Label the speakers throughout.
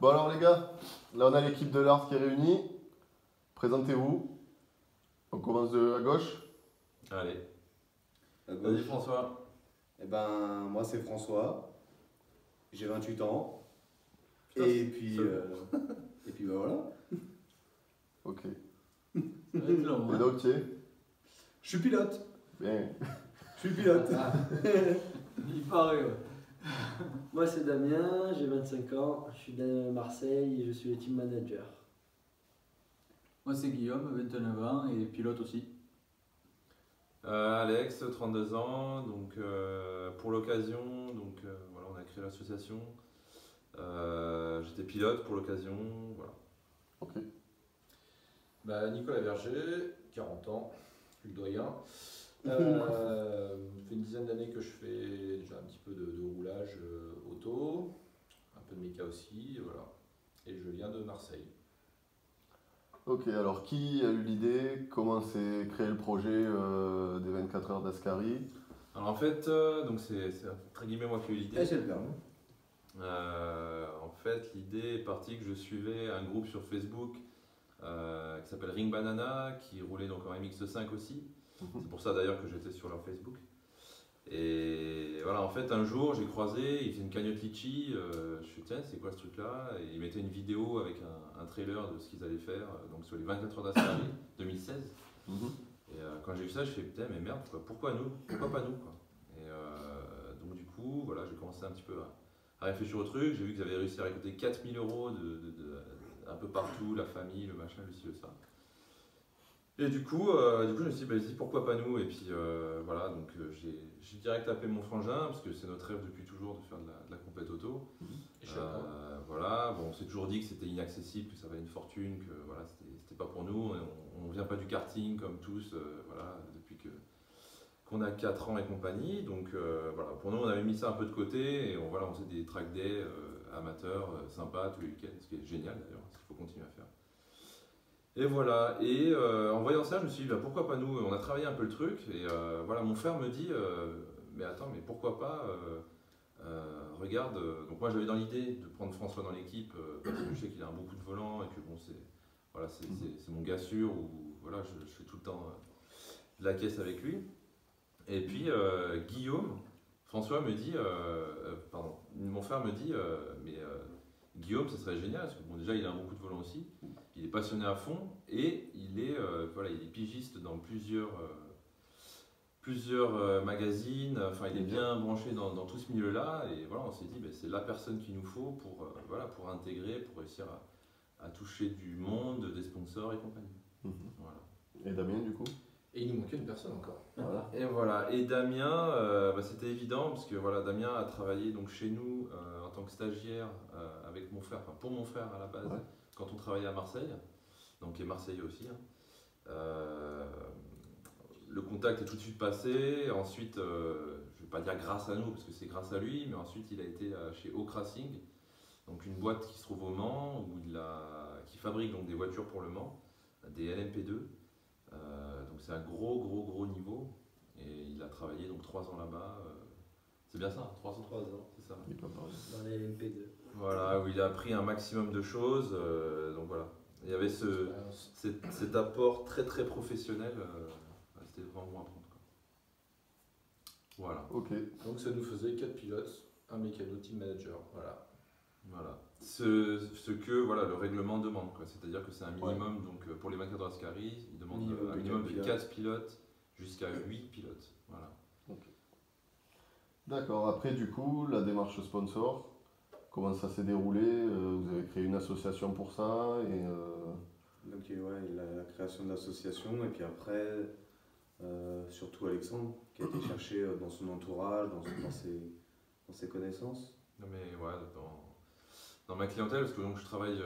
Speaker 1: Bon alors les gars, là on a l'équipe de l'art qui est réunie. Présentez-vous. On commence de à gauche.
Speaker 2: Allez,
Speaker 3: À
Speaker 2: vas-y
Speaker 3: gauche.
Speaker 2: François.
Speaker 3: Eh ben, moi c'est François, j'ai 28 ans,
Speaker 2: Putain,
Speaker 3: et puis,
Speaker 2: c'est
Speaker 3: et puis bah voilà.
Speaker 1: Ok.
Speaker 4: Ça va être long,
Speaker 1: Et
Speaker 4: hein.
Speaker 1: donc tu es
Speaker 3: Je suis pilote,
Speaker 1: bien.
Speaker 3: je suis pilote.
Speaker 4: Ah, il paraît, ouais. Moi, c'est Damien, j'ai 25 ans, je suis de Marseille et je suis le team manager.
Speaker 5: Moi c'est Guillaume, 29 ans et pilote aussi.
Speaker 2: Alex, 32 ans, donc pour l'occasion, voilà, on a créé l'association. J'étais pilote pour l'occasion, voilà.
Speaker 1: Ok.
Speaker 6: Bah, Nicolas Verger, 40 ans, plus le doyen. Ça fait une dizaine d'années que je fais déjà un petit peu de roulage auto, un peu de méca aussi, voilà. Et je viens de Marseille.
Speaker 1: Ok, alors qui a eu l'idée? Comment s'est créé le projet des 24 heures d'Ascari?
Speaker 2: Alors en fait, donc c'est entre guillemets moi qui ai eu l'idée.
Speaker 3: c'est le permis.
Speaker 2: En fait, l'idée est partie que je suivais un groupe sur Facebook qui s'appelle Ring Banana, qui roulait donc en MX5 aussi. C'est pour ça d'ailleurs que j'étais sur leur Facebook. Et voilà, en fait, un jour j'ai croisé, ils faisaient une cagnotte litchi. Je suis tiens, c'est quoi ce truc-là? Et ils mettaient une vidéo avec un trailer de ce qu'ils allaient faire, donc sur les 24 heures d'Ascari 2016.
Speaker 1: Mhm.
Speaker 2: Et quand j'ai vu ça, je fais putain, mais merde, pourquoi nous? Pourquoi pas nous quoi. Et donc, du coup, voilà, j'ai commencé un petit peu à réfléchir au truc. J'ai vu qu'ils avaient réussi à récolter 4000 euros un peu partout, la famille, le machin, le ci, le ça. Et du coup, je me suis dit, bah, vas-y, pourquoi pas nous? Et puis voilà, donc j'ai direct appelé mon frangin, parce que c'est notre rêve depuis toujours de faire de la compète auto.
Speaker 6: Et je suis d'accord.
Speaker 2: Voilà, bon, on s'est toujours dit que c'était inaccessible, que ça valait une fortune, que voilà, c'était pas pour nous. On vient pas du karting comme tous, voilà, depuis qu'on a 4 ans et compagnie. Donc voilà, pour nous, on avait mis ça un peu de côté et voilà, on faisait des track days amateurs, sympas tous les week-ends, ce qui est génial d'ailleurs, ce qu'il faut continuer à faire. Et voilà, et en voyant ça, je me suis dit, bah, pourquoi pas nous? On a travaillé un peu le truc, et voilà, mon frère me dit, mais attends, mais pourquoi pas, regarde, donc moi j'avais dans l'idée de prendre François dans l'équipe, parce que je sais qu'il a beaucoup de volants, et que bon, voilà, c'est mon gars sûr, où voilà, je fais tout le temps de la caisse avec lui. Et puis Guillaume, François me dit, pardon, mon frère me dit, mais Guillaume, ce serait génial, parce que bon, déjà il a beaucoup de volants aussi, il est passionné à fond et voilà, il est pigiste dans plusieurs magazines, enfin il est bien branché dans tout ce milieu-là et voilà, on s'est dit c'est la personne qu'il nous faut voilà, pour intégrer, pour réussir à toucher du monde, des sponsors et compagnie.
Speaker 1: Mhm.
Speaker 2: Voilà.
Speaker 1: Et Damien du coup?
Speaker 6: Et il nous manquait une personne encore.
Speaker 1: Voilà.
Speaker 2: Et voilà, et Damien, c'était évident parce que voilà, Damien a travaillé donc chez nous en tant que stagiaire avec mon frère, enfin pour mon frère à la base,
Speaker 1: Ouais.
Speaker 2: quand on travaillait à Marseille, donc il est marseillais aussi. Hein. Le contact est tout de suite passé, ensuite, je ne vais pas dire grâce à nous parce que c'est grâce à lui, mais ensuite il a été chez Oak Racing, donc une boîte qui se trouve au Mans, qui fabrique donc des voitures pour le Mans, des LMP2. Donc c'est un gros niveau et il a travaillé donc 3 ans là-bas. C'est bien ça, 3 ans.
Speaker 4: 3 ans.
Speaker 2: C'est ça.
Speaker 1: Il peut parler.
Speaker 4: Dans les MP2.
Speaker 2: Voilà, où il a appris un maximum de choses. Donc voilà, il y avait
Speaker 6: Expérience.
Speaker 2: cet apport très professionnel. C'était vraiment bon à prendre. Quoi. Voilà.
Speaker 1: Ok.
Speaker 6: Donc ça nous faisait 4 pilotes, un mécano team manager. Voilà.
Speaker 2: Voilà. Ce que voilà, le règlement demande, quoi. C'est-à-dire que c'est un minimum, donc pour les 24 heures Ascari, il demande
Speaker 3: Minimum
Speaker 2: un
Speaker 3: de
Speaker 2: minimum de
Speaker 3: 4
Speaker 2: 4 pilotes jusqu'à 8 pilotes. Voilà.
Speaker 1: D'accord, après du coup, la démarche sponsor, comment ça s'est déroulé? Vous avez créé une association pour ça et
Speaker 3: Donc ouais, la création de l'association, et puis après, surtout Alexandre, qui a été chercher dans son entourage, dans ses connaissances.
Speaker 2: Non mais ouais, dans ma clientèle, parce que donc je travaille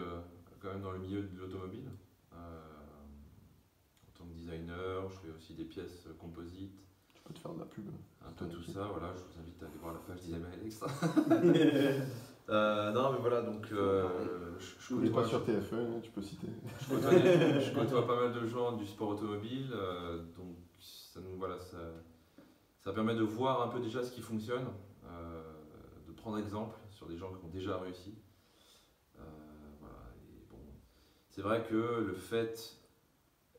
Speaker 2: quand même dans le milieu de l'automobile, en tant que designer, je fais aussi des pièces composites,
Speaker 1: tu peux te faire de la pub.
Speaker 2: un peu tout ça, voilà, je vous invite à aller voir la page d'Isabelle Alex. Non mais voilà, donc je
Speaker 1: Il n'est pas
Speaker 2: côtoie,
Speaker 1: sur TF1, hein, tu peux citer.
Speaker 2: je côtoie pas mal de gens du sport automobile, donc ça nous, voilà, ça permet de voir un peu déjà ce qui fonctionne, de prendre exemple sur des gens qui ont déjà réussi. c'est vrai que le fait,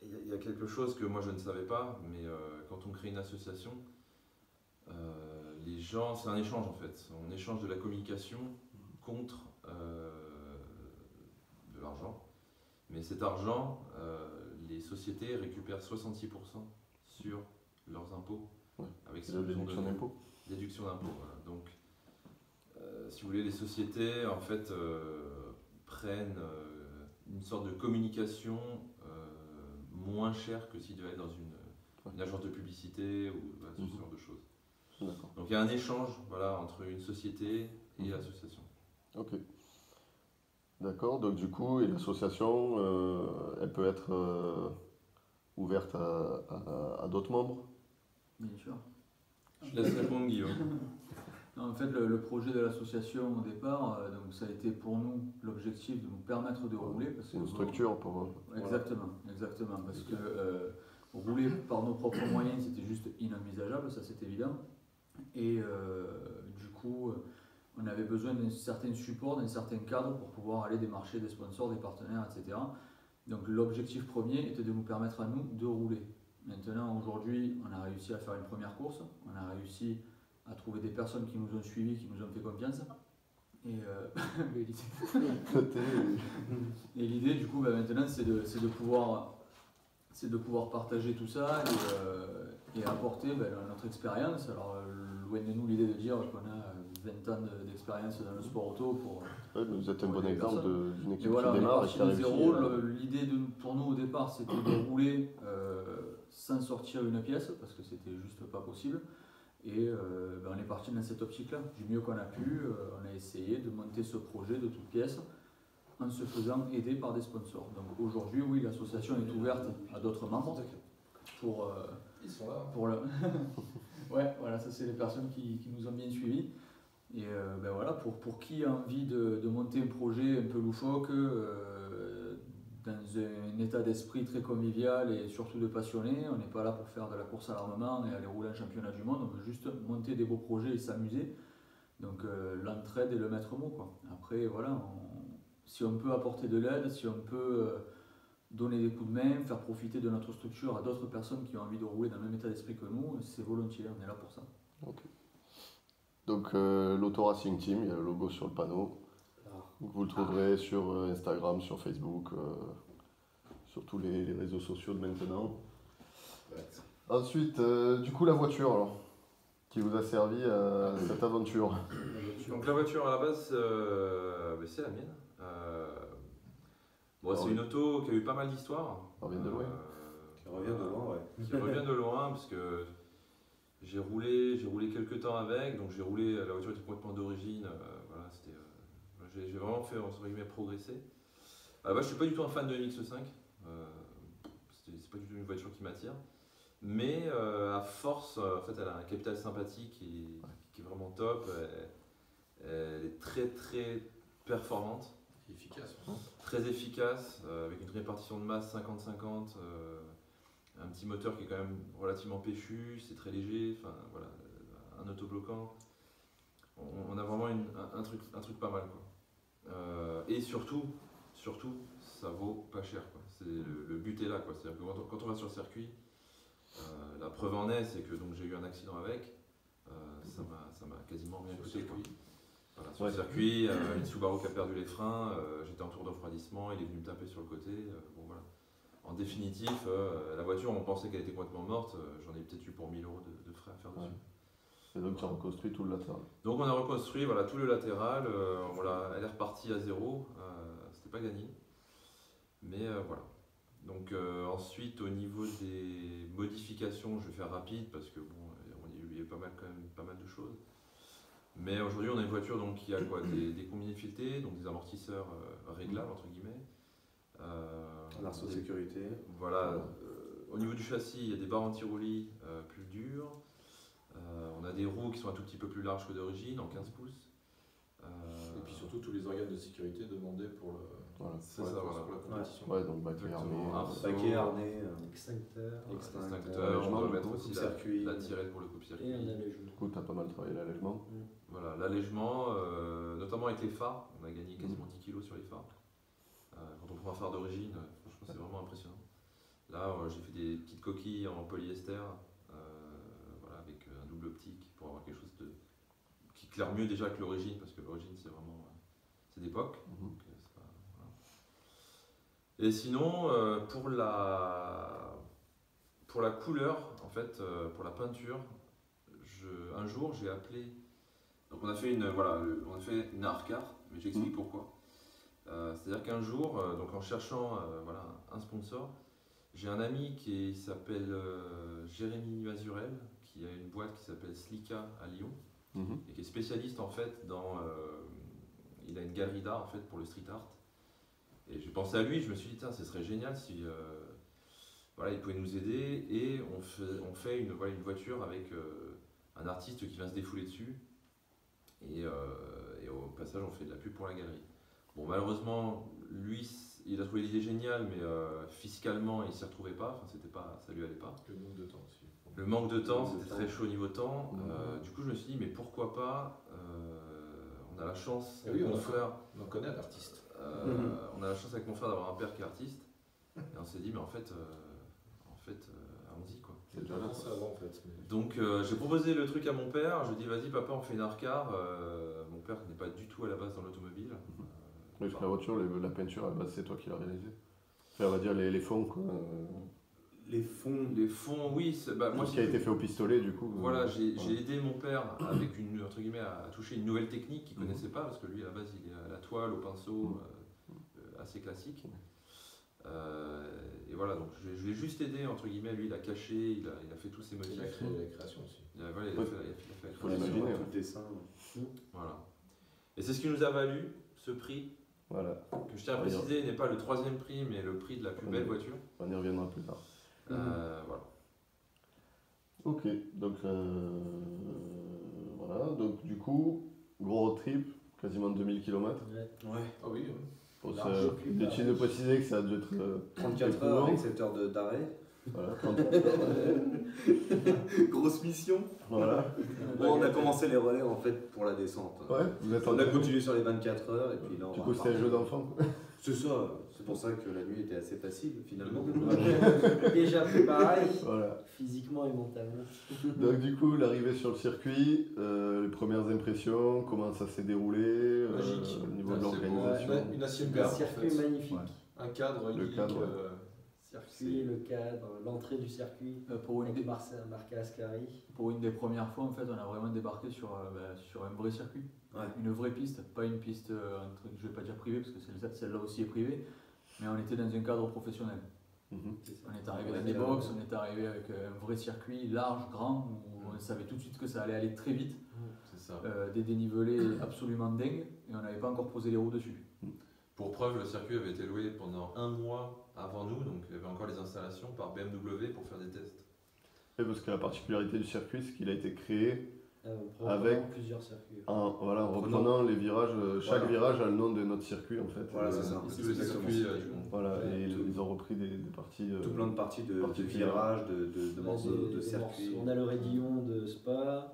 Speaker 2: il y a quelque chose que moi je ne savais pas, mais quand on crée une association, les gens, c'est un échange en fait. On échange de la communication contre de l'argent. Mais cet argent, les sociétés récupèrent 66% sur leurs impôts.
Speaker 1: Ouais.
Speaker 2: Avec
Speaker 1: C'est la déduction d'impôt.
Speaker 2: Déduction d'impôt, voilà. Donc, si vous voulez, les sociétés en fait prennent une sorte de communication moins chère que s'ils devaient aller dans une agence de publicité ou voilà, ce genre de choses.
Speaker 1: D'accord.
Speaker 2: Donc il y a un échange voilà, entre une société et l'association.
Speaker 1: Ok. D'accord, donc du coup, et l'association, elle peut être ouverte à d'autres membres?
Speaker 5: Bien sûr.
Speaker 2: Je laisse répondre Guillaume.
Speaker 5: Non, en fait, le projet de l'association au départ, donc ça a été pour nous l'objectif de nous permettre de rouler. Parce
Speaker 1: C'est une
Speaker 5: que,
Speaker 1: structure pour...
Speaker 5: Exactement, exactement. Parce que rouler par nos propres moyens, c'était juste inenvisageable, ça c'est évident. Et du coup, on avait besoin d'un certain support, d'un certain cadre pour pouvoir aller démarcher des sponsors, des partenaires, etc. Donc l'objectif premier était de nous permettre à nous de rouler. Maintenant, aujourd'hui, on a réussi à faire une première course, on a réussi à trouver des personnes qui nous ont suivis, qui nous ont fait confiance. Et l'idée, du coup, maintenant, c'est de pouvoir partager tout ça et apporter notre expérience. Alors, loin de nous l'idée de dire qu'on a 20 ans d'expérience dans le sport auto pour...
Speaker 1: Ouais, vous êtes un bon exemple d'une équipe
Speaker 5: Et voilà,
Speaker 1: qui démarre et
Speaker 5: on est
Speaker 1: qui
Speaker 5: parti
Speaker 1: a
Speaker 5: de
Speaker 1: réussi.
Speaker 5: zéro. L'idée pour nous au départ, c'était de rouler sans sortir une pièce, parce que c'était juste pas possible. Et on est parti dans cette optique-là. Du mieux qu'on a pu, on a essayé de monter ce projet de toutes pièces en se faisant aider par des sponsors. Donc aujourd'hui, oui, l'association est ouverte à d'autres membres pour...
Speaker 6: Ils sont là.
Speaker 5: pour le... ouais, voilà, ça c'est les personnes qui nous ont bien suivis. Et voilà, pour qui a envie de monter un projet un peu loufoque, dans un état d'esprit très convivial et surtout de passionné, on n'est pas là pour faire de la course à l'armement et aller rouler un championnat du monde, on veut juste monter des beaux projets et s'amuser. Donc l'entraide est le maître mot, quoi. Après, voilà, si on peut apporter de l'aide, si on peut donner des coups de main, faire profiter de notre structure à d'autres personnes qui ont envie de rouler dans le même état d'esprit que nous, c'est volontiers, on est là pour ça.
Speaker 1: Ok. Donc l'Auto Racing Team, il y a le logo sur le panneau. Donc, vous le trouverez sur Instagram, sur Facebook, sur tous les réseaux sociaux de maintenant. Ensuite, du coup, la voiture, alors, qui vous a servi à cette aventure.
Speaker 2: Donc la voiture à la base, c'est la mienne. Bon, c'est une auto qui a eu pas mal d'histoires.
Speaker 1: Ça revient de loin.
Speaker 3: Qui revient de loin, ouais.
Speaker 2: Qui revient de loin, parce que j'ai roulé quelques temps avec, donc j'ai roulé, la voiture était complètement d'origine, voilà, c'était, j'ai vraiment fait, entre guillemets, progresser. Je suis pas du tout un fan de MX-5, c'est pas du tout une voiture qui m'attire, mais à force, en fait, elle a un capital sympathique qui est vraiment top, elle est très très performante.
Speaker 6: Efficace.
Speaker 2: Très efficace, avec une répartition de masse 50-50, un petit moteur qui est quand même relativement péchu, c'est très léger, enfin voilà, un autobloquant. On a vraiment un truc pas mal, quoi. Et surtout, ça vaut pas cher, quoi. Le but est là, quoi. C'est-à-dire que quand on va sur le circuit, la preuve en est, c'est que donc j'ai eu un accident avec, ça m'a quasiment rien coûté, quoi. Voilà, sur le circuit, une Subaru qui a perdu les freins, j'étais en tour de refroidissement, il est venu me taper sur le côté. Bon, voilà. En définitif, la voiture, on pensait qu'elle était complètement morte, j'en ai peut-être eu pour 1000 euros de frais à faire dessus.
Speaker 1: Et donc tu as reconstruit tout le latéral.
Speaker 2: Donc on a reconstruit voilà, tout le latéral, elle est repartie à zéro, c'était pas gagné. Mais voilà. Donc ensuite, au niveau des modifications, je vais faire rapide parce que bon, il y a eu pas mal de choses. Mais aujourd'hui, on a une voiture donc, qui a quoi, des combinés filetés, donc des amortisseurs réglables, entre guillemets.
Speaker 3: L'arceau de sécurité.
Speaker 2: Voilà. Au niveau du châssis, il y a des barres anti-roulis plus dures. On a des roues qui sont un tout petit peu plus larges que d'origine, en 15 pouces.
Speaker 6: Et puis surtout, tous les organes de sécurité demandés pour
Speaker 1: Voilà.
Speaker 2: C'est ça, voilà.
Speaker 6: pour la compétition.
Speaker 1: Ouais, donc baquet armé.
Speaker 2: Arceau,
Speaker 3: Paquet, harnais,
Speaker 4: Extincteur.
Speaker 2: extincteur, on
Speaker 3: allègement,
Speaker 2: doit mettre
Speaker 3: coupe
Speaker 2: aussi
Speaker 3: circuit.
Speaker 2: la tirette pour le coupe-circuit.
Speaker 4: Et un allègement.
Speaker 1: Du coup, tu as pas mal travaillé l'allègement.
Speaker 2: Voilà, l'allègement, notamment avec les phares, on a gagné quasiment 10 kg sur les phares. Quand on prend un phare d'origine, franchement, c'est vraiment impressionnant. Là, j'ai fait des petites coquilles en polyester, voilà, avec un double optique pour avoir quelque chose qui claire mieux déjà que l'origine, parce que l'origine, c'est vraiment c'est d'époque. Donc, c'est pas, voilà. Et sinon, pour la couleur, en fait, pour la peinture, un jour, j'ai appelé. Donc, on a fait une Arcar, mais j'explique pourquoi. C'est-à-dire qu'un jour, donc en cherchant voilà, un sponsor, j'ai un ami qui s'appelle Jérémy Mazurel, qui a une boîte qui s'appelle Slika à Lyon, et qui est spécialiste en fait il a une galerie d'art en fait pour le street art. Et j'ai pensé à lui, je me suis dit, ce serait génial si voilà, il pouvait nous aider, et on fait une voiture avec un artiste qui vient se défouler dessus, et au passage on fait de la pub pour la galerie. Bon, malheureusement, lui, il a trouvé l'idée géniale, mais fiscalement, il ne s'y retrouvait pas. Enfin, ça lui allait pas.
Speaker 6: Le manque de temps aussi.
Speaker 2: Le manque de temps, c'était très chaud au niveau temps. Du coup, je me suis dit, mais pourquoi pas on a la chance,
Speaker 6: oui,
Speaker 2: mon frère,
Speaker 6: on en connaît un artiste.
Speaker 2: on a la chance avec mon frère d'avoir un père qui est artiste. Et on s'est dit, mais en fait allons-y, quoi.
Speaker 6: C'est déjà ça avant, en fait.
Speaker 2: Donc, j'ai proposé le truc à mon père. Je lui ai dit, vas-y, papa, on fait une Arcar. Mon père n'est pas du tout à la base dans l'automobile.
Speaker 1: Oui, parce que la voiture, la peinture, à la base, c'est toi qui l'as réalisée. Enfin, on va dire les fonds, quoi.
Speaker 3: Les fonds,
Speaker 2: oui.
Speaker 1: Moi, ce qui a été fait au pistolet, du coup.
Speaker 2: Voilà, j'ai aidé mon père avec entre guillemets, à toucher une nouvelle technique qu'il ne connaissait pas, parce que lui, à la base, il est à la toile, au pinceau, assez classique. Et voilà, donc je l'ai juste aidé, entre guillemets. Lui, il a caché, il a fait tous ses motifs.
Speaker 6: Il a créé la création aussi.
Speaker 2: Il a fait la
Speaker 1: Faut
Speaker 2: création.
Speaker 1: l'imaginer,
Speaker 3: tout le dessin.
Speaker 2: Voilà. Et c'est ce qui nous a valu ce prix.
Speaker 1: Voilà.
Speaker 2: Que je tiens à préciser, n'est pas le 3e prix, mais le prix de la plus belle voiture.
Speaker 1: On y reviendra plus tard.
Speaker 2: Voilà.
Speaker 1: Ok, donc voilà, donc du coup, gros road trip, quasiment 2000 km.
Speaker 3: Ouais.
Speaker 6: Ah oui.
Speaker 1: Inutile de préciser que ça a dû être
Speaker 3: 34 heures avec 7 heures d'arrêt.
Speaker 1: Voilà, 34 heures.
Speaker 3: Grosse mission.
Speaker 1: Voilà.
Speaker 3: Bon, on a commencé les relais en fait pour la descente.
Speaker 1: Ouais, vous êtes en
Speaker 3: On a continué sur les 24 heures et puis là on
Speaker 1: Du
Speaker 3: va
Speaker 1: coup, c'était un
Speaker 3: repartir.
Speaker 1: jeu d'enfant.
Speaker 3: C'est ça, c'est pour ça que la nuit était assez facile finalement.
Speaker 4: Déjà préparé,
Speaker 1: Voilà.
Speaker 4: physiquement et mentalement.
Speaker 1: Donc du coup, l'arrivée sur le circuit, les premières impressions, comment ça s'est déroulé,
Speaker 6: Magique.
Speaker 1: au niveau de
Speaker 6: C'est
Speaker 1: l'organisation.
Speaker 6: Une assiette
Speaker 4: Un
Speaker 6: perle, en
Speaker 4: circuit
Speaker 6: fait.
Speaker 4: magnifique.
Speaker 1: Ouais.
Speaker 6: Un cadre
Speaker 1: Le
Speaker 6: idyllique,
Speaker 1: cadre, ouais.
Speaker 4: Circuit, le cadre, l'entrée du circuit.
Speaker 5: Pour une
Speaker 4: Avec
Speaker 5: des-
Speaker 4: marqué Ascari.
Speaker 5: Pour une des premières fois, en fait, on a vraiment débarqué sur un vrai circuit.
Speaker 3: Ouais.
Speaker 5: Une vraie piste, pas une piste, je vais pas dire privée, parce que celle-là aussi est privée, mais on était dans un cadre professionnel.
Speaker 1: Mhm.
Speaker 5: On est arrivé dans des box, on est arrivé avec un vrai circuit large, grand, où on savait tout de suite que ça allait aller très vite,
Speaker 6: C'est ça.
Speaker 5: des dénivelés absolument dingues, et on n'avait pas encore posé les roues dessus.
Speaker 2: Pour preuve, le circuit avait été loué pendant 1 mois avant nous, donc il y avait encore les installations par BMW pour faire des tests.
Speaker 1: Et parce que la particularité du circuit, c'est qu'il a été créé
Speaker 4: Avec plusieurs circuits.
Speaker 1: en reprenant les virages. Chaque
Speaker 3: Voilà.
Speaker 1: virage a le nom de notre circuit en fait.
Speaker 3: Voilà, c'est ça.
Speaker 2: Tous les circuits du monde.
Speaker 1: Voilà,
Speaker 3: Ouais,
Speaker 1: et
Speaker 3: tout.
Speaker 1: ils ont repris des parties.
Speaker 3: Tout plein de parties de
Speaker 1: particulières.
Speaker 3: virages, de morceaux de circuits.
Speaker 4: On a le Raidillon de Spa,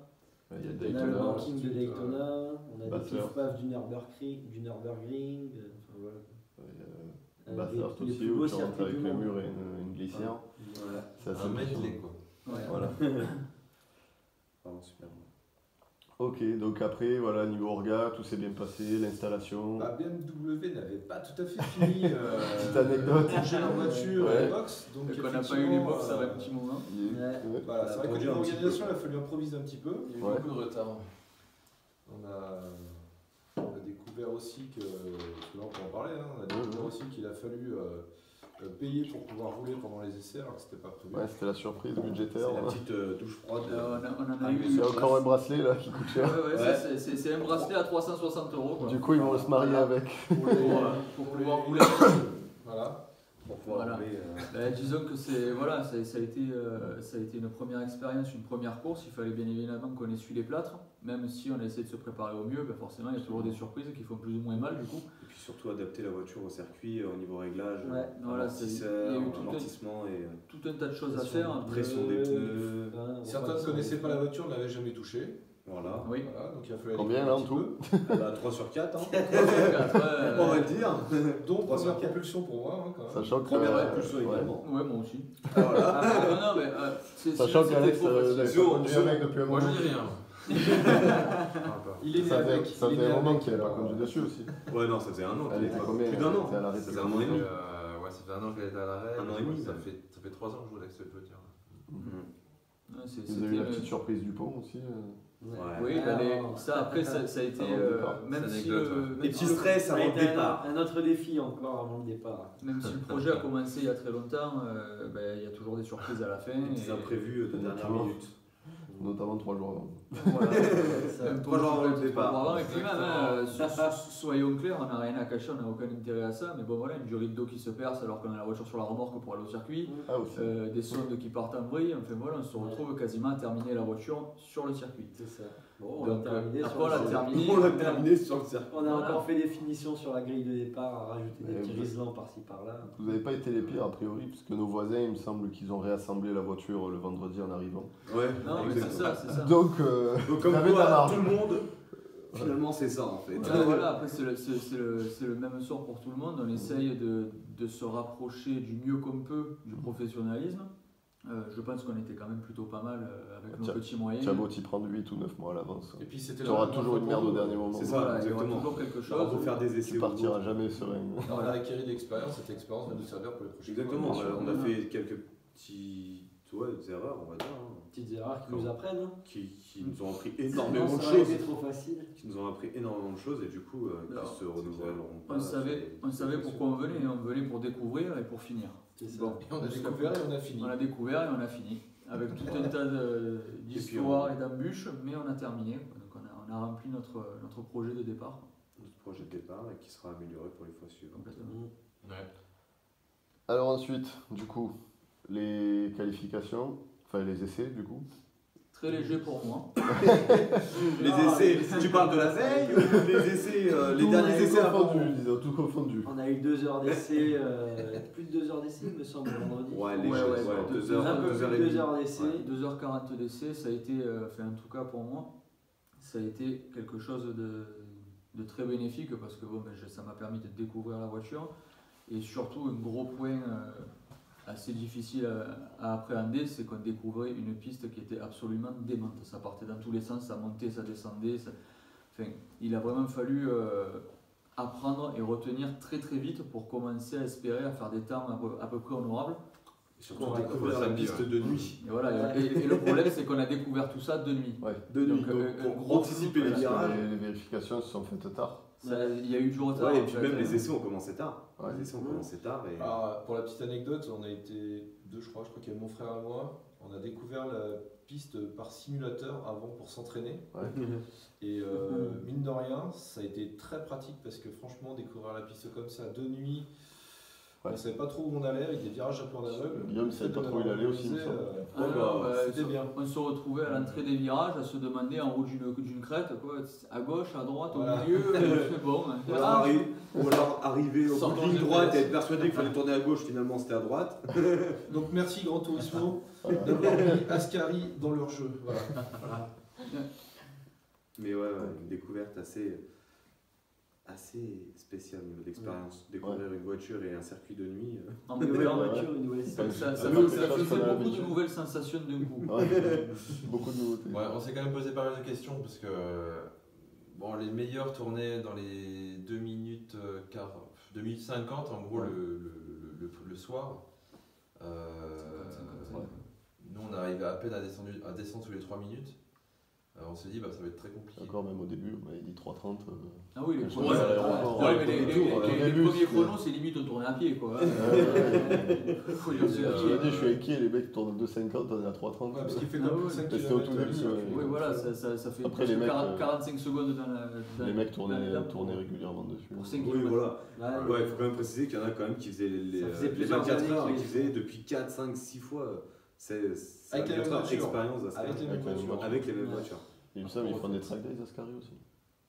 Speaker 1: Il y a
Speaker 4: on a le
Speaker 1: Daytona,
Speaker 4: ranking de Daytona, on a des
Speaker 1: Bathurst.
Speaker 4: petites paves du Nürburgring, enfin voilà.
Speaker 1: Bathurst
Speaker 4: Les
Speaker 1: aussi,
Speaker 4: plus
Speaker 1: où
Speaker 4: beaux
Speaker 1: tu rentres
Speaker 4: circuits
Speaker 1: avec
Speaker 4: du
Speaker 1: le
Speaker 4: monde.
Speaker 1: mur et une glissière.
Speaker 3: Voilà.
Speaker 1: C'est assez
Speaker 2: Un medley,
Speaker 1: impressionnant.
Speaker 2: quoi.
Speaker 5: Ouais.
Speaker 1: Voilà.
Speaker 3: Vraiment super.
Speaker 1: Ok, donc après, voilà, niveau orga, tout s'est bien passé, l'installation.
Speaker 6: Bah, BMW n'avait pas tout à fait fini
Speaker 1: Petite anecdote.
Speaker 6: de ranger leur voiture
Speaker 1: Ouais.
Speaker 6: et les box. Donc
Speaker 5: Donc on n'a pas eu
Speaker 6: effectivement,
Speaker 5: les box, ça va un petit moment.
Speaker 1: Ouais.
Speaker 6: Voilà, c'est vrai qu'au
Speaker 3: produit
Speaker 6: niveau
Speaker 3: un petit peu,
Speaker 6: organisation, il a
Speaker 3: quoi.
Speaker 6: fallu improviser un petit peu. Il y a eu
Speaker 1: Ouais.
Speaker 6: beaucoup de retard. On a découvert aussi que, parce que là on peut en parler, hein, on a découvert aussi qu'il a fallu payer pour pouvoir rouler pendant les essais alors que c'était pas prévu.
Speaker 1: Ouais, c'était la surprise budgétaire.
Speaker 3: C'est la
Speaker 1: hein.
Speaker 3: petite douche froide.
Speaker 5: On en a
Speaker 3: Ah,
Speaker 5: eu
Speaker 3: mais
Speaker 1: Il y a
Speaker 3: sur
Speaker 1: encore
Speaker 3: place.
Speaker 1: un bracelet là qui coûte cher.
Speaker 5: Ouais,
Speaker 3: Ouais.
Speaker 5: c'est un bracelet à 360 €. Quoi.
Speaker 1: Du coup, ils vont se marier avec.
Speaker 6: Pour pouvoir rouler avec eux. Voilà.
Speaker 3: Pour pouvoir
Speaker 5: Voilà.
Speaker 3: rouler.
Speaker 5: Disons que ça a été une première expérience, une première course. Il fallait bien évidemment qu'on essuie les plâtres, même si on a essayé de se préparer au mieux. Forcément, il y a toujours des surprises qui font plus ou moins mal du coup.
Speaker 3: Et puis surtout adapter la voiture au circuit au niveau réglage,
Speaker 4: Ouais,
Speaker 5: voilà,
Speaker 3: amortisseur,
Speaker 5: il y a eu tout
Speaker 3: amortissement et
Speaker 5: Tout un tas de choses à faire.
Speaker 3: pression des pneus.
Speaker 6: Certains ne connaissaient pas la voiture, ne l'avaient jamais touchée.
Speaker 3: Ouais. Voilà.
Speaker 5: Oui.
Speaker 6: Voilà, donc il a fallu
Speaker 1: Combien
Speaker 6: aller
Speaker 1: là
Speaker 6: un
Speaker 1: en
Speaker 6: petit
Speaker 1: tout?
Speaker 6: peu.
Speaker 3: Bah, 3 sur 4, hein.
Speaker 5: Ouais,
Speaker 3: on va le dire.
Speaker 6: Donc
Speaker 3: 3 sur
Speaker 6: première
Speaker 3: 4.
Speaker 6: propulsion pour moi, hein, quand même.
Speaker 1: Sachant que.
Speaker 3: Première impulsion
Speaker 1: ouais.
Speaker 3: également.
Speaker 5: moi aussi.
Speaker 3: Voilà.
Speaker 5: Non, mais
Speaker 1: Sachant qu'Alex
Speaker 5: trop facile.
Speaker 1: l'a
Speaker 3: Zo,
Speaker 1: conduit
Speaker 3: Zo.
Speaker 1: avec depuis un
Speaker 2: Moi
Speaker 1: moment.
Speaker 2: je dis rien.
Speaker 4: Il est né
Speaker 1: Ça
Speaker 4: avec.
Speaker 1: fait
Speaker 6: il est né
Speaker 1: un moment
Speaker 6: avec,
Speaker 1: qu'il n'a pas conduit dessus aussi.
Speaker 3: Ouais, non, ça faisait 1 an.
Speaker 1: Elle était combien?
Speaker 3: Plus d'1 an.
Speaker 1: C'est à l'arrêt
Speaker 3: Ça faisait 1 an et demi.
Speaker 2: Ouais, ça fait 1 an qu'elle était à l'arrêt.
Speaker 3: 1 an et demi,
Speaker 2: Ça
Speaker 3: même.
Speaker 2: fait 3 ans que je joue avec cette voiture.
Speaker 5: Ouais,
Speaker 1: Vous avez eu la petite surprise du pont aussi.
Speaker 3: Ouais.
Speaker 5: Oui, ça après ça a été
Speaker 1: Avant le départ.
Speaker 5: même
Speaker 2: C'est
Speaker 5: si
Speaker 2: anecdote,
Speaker 5: le
Speaker 2: ouais.
Speaker 5: même
Speaker 3: Les
Speaker 5: si
Speaker 3: petits
Speaker 5: le-
Speaker 3: stress
Speaker 4: Ça a
Speaker 3: avant le
Speaker 4: été
Speaker 3: départ.
Speaker 4: un autre défi encore avant le départ.
Speaker 5: même si le projet a commencé il y a très longtemps, il y a toujours des surprises à la fin.
Speaker 3: Les petits imprévus de dernière
Speaker 1: Notamment.
Speaker 3: minute.
Speaker 1: Notamment 3 jours avant.
Speaker 5: Voilà.
Speaker 4: Ça,
Speaker 5: Même
Speaker 3: 3 jours avant le
Speaker 5: 3 jours
Speaker 3: départ.
Speaker 5: avant, et puis même, soyons clairs, on n'a rien à cacher, on n'a aucun intérêt à ça, mais bon voilà, une durite d'eau qui se perce alors qu'on a la voiture sur la remorque pour aller au circuit,
Speaker 1: Ah aussi.
Speaker 5: des sondes qui partent en vrille, enfin voilà, on se retrouve quasiment à terminer la voiture sur le circuit.
Speaker 4: C'est ça. Bon, on
Speaker 5: Donc,
Speaker 4: a terminé.
Speaker 5: après,
Speaker 4: sur
Speaker 5: on l'a
Speaker 4: le-
Speaker 5: terminé.
Speaker 3: On l'a terminé sur le circuit.
Speaker 4: On a
Speaker 5: Voilà.
Speaker 4: encore fait des finitions sur la grille de départ, à rajouter des
Speaker 1: Mais
Speaker 4: petits
Speaker 1: vous-
Speaker 4: riselants par-ci par-là.
Speaker 1: Vous n'avez pas été les pires a priori, puisque nos voisins, il me semble qu'ils ont réassemblé la voiture le vendredi en arrivant.
Speaker 3: Ouais,
Speaker 5: Non, mais c'est
Speaker 3: exactement.
Speaker 5: ça, c'est ça.
Speaker 1: Donc,
Speaker 3: Donc, comme
Speaker 1: vous avez de la
Speaker 3: quoi,
Speaker 1: marge.
Speaker 3: tout le monde, finalement, c'est ça en fait.
Speaker 5: Voilà, après c'est le même sort pour tout le monde, on essaye de se rapprocher du mieux qu'on peut du professionnalisme. Je pense qu'on était quand même plutôt pas mal avec nos
Speaker 1: Tiens,
Speaker 5: petits moyens.
Speaker 1: tu as beau t'y prendre 8 ou 9 mois à l'avance.
Speaker 6: Et puis c'était
Speaker 1: Tu auras
Speaker 6: la
Speaker 1: toujours une merde au dernier moment.
Speaker 3: C'est ça.
Speaker 5: Voilà, il y aura
Speaker 3: exactement.
Speaker 5: toujours quelque
Speaker 3: On va
Speaker 5: chose.
Speaker 3: faire des essais.
Speaker 1: Tu partiras jamais serein.
Speaker 6: On a acquis de l'expérience, cette expérience va nous servir pour les prochaines
Speaker 3: Exactement.
Speaker 6: fois.
Speaker 3: On a fait quelques petites erreurs, on va dire, hein,
Speaker 4: Petites erreurs qui nous apprennent. Hein.
Speaker 3: qui nous ont appris
Speaker 4: Non,
Speaker 3: énormément de
Speaker 4: ça aurait
Speaker 3: choses.
Speaker 4: été trop facile.
Speaker 3: Qui nous ont appris énormément de choses et du coup,
Speaker 5: Alors,
Speaker 3: qui se renouvelleront pas.
Speaker 5: On savait pourquoi on venait pour découvrir et pour finir.
Speaker 4: C'est ça.
Speaker 5: Bon,
Speaker 6: Et on a découvert et on a fini.
Speaker 5: on a découvert et on a fini. Avec tout un tas d'histoires et d'embûches, mais on a terminé. Donc on a rempli notre projet de départ.
Speaker 3: Notre projet de départ et qui sera amélioré pour les fois suivantes.
Speaker 5: Complètement.
Speaker 2: Ouais.
Speaker 1: Alors ensuite, du coup, les qualifications, enfin les essais du coup.
Speaker 5: Très léger pour moi.
Speaker 3: Les essais, tu parles de la veille ou les essais, les derniers essais avant
Speaker 1: disons, tout confondu.
Speaker 4: On a eu 2 heures d'essai, plus de 2 heures d'essai, il me semble, vendredi.
Speaker 3: Ouais,
Speaker 5: Ouais,
Speaker 3: les choses,
Speaker 5: ouais,
Speaker 3: ouais, 2
Speaker 5: deux
Speaker 3: heures,
Speaker 4: Un peu
Speaker 3: 2
Speaker 4: plus
Speaker 3: heures
Speaker 4: de
Speaker 3: et
Speaker 4: 2
Speaker 3: demie.
Speaker 4: heures d'essai.
Speaker 5: 2h40 d'essai, ça a été, enfin, en tout cas pour moi, ça a été quelque chose de très bénéfique parce que bon, ça m'a permis de découvrir la voiture et surtout un gros point assez difficile à appréhender, c'est qu'on découvrait une piste qui était absolument démente. Ça partait dans tous les sens, ça montait, ça descendait. Enfin, il a vraiment fallu apprendre et retenir très très vite pour commencer à espérer à faire des temps à peu près honorables.
Speaker 3: Surtout
Speaker 4: Ouais,
Speaker 3: découvrir la piste de nuit.
Speaker 5: Et voilà, et le problème c'est qu'on a découvert tout ça de nuit.
Speaker 1: Ouais.
Speaker 3: De nuit,
Speaker 5: Donc,
Speaker 3: donc
Speaker 5: un
Speaker 3: pour
Speaker 5: gros
Speaker 3: anticiper les
Speaker 5: flou,
Speaker 3: virages.
Speaker 1: Les vérifications se sont faites tard.
Speaker 5: Il y a eu du retard.
Speaker 3: Ouais, et
Speaker 5: en
Speaker 3: puis
Speaker 5: fait.
Speaker 3: même les essais ont commencé tard.
Speaker 1: Ouais.
Speaker 3: Les essais ont commencé tard et.
Speaker 6: Alors, pour la petite anecdote, on a été deux, je crois qu'il y a mon frère et moi. On a découvert la piste par simulateur avant pour s'entraîner.
Speaker 1: Ouais.
Speaker 6: Et mine de rien, ça a été très pratique parce que franchement, découvrir la piste comme ça de nuit, on ne savait pas trop où on allait avec des virages à plan d'aveugle.
Speaker 1: Guillaume savait pas trop où il allait aussi, il me semble.
Speaker 5: Ah non,
Speaker 6: c'était bien.
Speaker 5: On se retrouvait à l'entrée des virages à se demander en haut d'une crête, quoi, à gauche, à droite,
Speaker 6: Voilà.
Speaker 5: au milieu. Bon,
Speaker 3: Ou alors arriver au bout
Speaker 6: Sans
Speaker 3: de ligne
Speaker 6: GPS.
Speaker 3: droite et être persuadé qu'il fallait tourner à gauche, finalement c'était à droite.
Speaker 6: Donc merci Gran Turismo
Speaker 1: Voilà.
Speaker 6: d'avoir mis Ascari dans leur jeu. Voilà.
Speaker 3: Mais ouais, une découverte assez spéciale au niveau d'expérience. Découvrir une voiture et un circuit de nuit.
Speaker 5: en
Speaker 4: Une
Speaker 5: même
Speaker 4: nouvelle
Speaker 5: temps,
Speaker 4: voiture, une nouvelle
Speaker 5: ça,
Speaker 4: essence.
Speaker 5: ça
Speaker 1: Ah oui,
Speaker 5: faisait
Speaker 1: c'est chose qu'on a
Speaker 5: beaucoup de
Speaker 1: l'habitude.
Speaker 5: nouvelles sensations d'un coup.
Speaker 1: Ouais. Beaucoup de nouveautés.
Speaker 2: Ouais, on s'est quand même posé pas mal de questions parce que bon, les meilleurs tournaient dans les 2 minutes 2 minutes 50 en gros
Speaker 1: Ouais.
Speaker 2: le soir.
Speaker 5: Ouais.
Speaker 2: Nous on arrivait à peine à descendre sous les 3 minutes. On s'est dit bah ça va être très compliqué.
Speaker 1: Encore même au début, on m'avait dit 3h30.
Speaker 5: Ah oui, les
Speaker 1: Je
Speaker 5: premiers,
Speaker 1: sais pas, l'aéroport,
Speaker 5: ouais, mais les
Speaker 1: début,
Speaker 5: premiers
Speaker 1: c'est-
Speaker 5: chronos, c'est limite on tournait à pied, quoi. Faut dire
Speaker 1: Je
Speaker 5: ce
Speaker 1: me
Speaker 5: qui
Speaker 1: suis
Speaker 5: est.
Speaker 1: dit, je suis inquiet, les mecs tournent 2,50, on est à 3,30.
Speaker 6: Ouais, parce qu'il fait
Speaker 5: Ah
Speaker 6: pas
Speaker 5: ouais.
Speaker 6: plus de 5
Speaker 1: C'était au tout
Speaker 6: km.
Speaker 1: début, ouais.
Speaker 5: Oui, voilà, ça fait
Speaker 1: Après, les mecs,
Speaker 5: 45 secondes dans la.
Speaker 1: Les mecs
Speaker 5: dans la lame
Speaker 1: tournaient régulièrement dessus.
Speaker 5: Pour 5
Speaker 3: Oui,
Speaker 5: km.
Speaker 3: voilà. Ouais, il faut quand même préciser qu'il y en a quand même qui faisaient les
Speaker 4: Ça faisait
Speaker 3: les
Speaker 4: plusieurs
Speaker 3: 24
Speaker 4: années
Speaker 3: heures et
Speaker 4: qu'ils
Speaker 3: qui faisaient depuis 4, 5, 6 fois. C'est
Speaker 6: Avec la même
Speaker 3: 24 heures
Speaker 6: voiture.
Speaker 3: d'expérience d'Ascari.
Speaker 6: Avec les mêmes
Speaker 1: Avec les mêmes
Speaker 6: voitures.
Speaker 3: Avec les mêmes voitures.
Speaker 1: Et il me semble qu'ils font des track days Ascari aussi.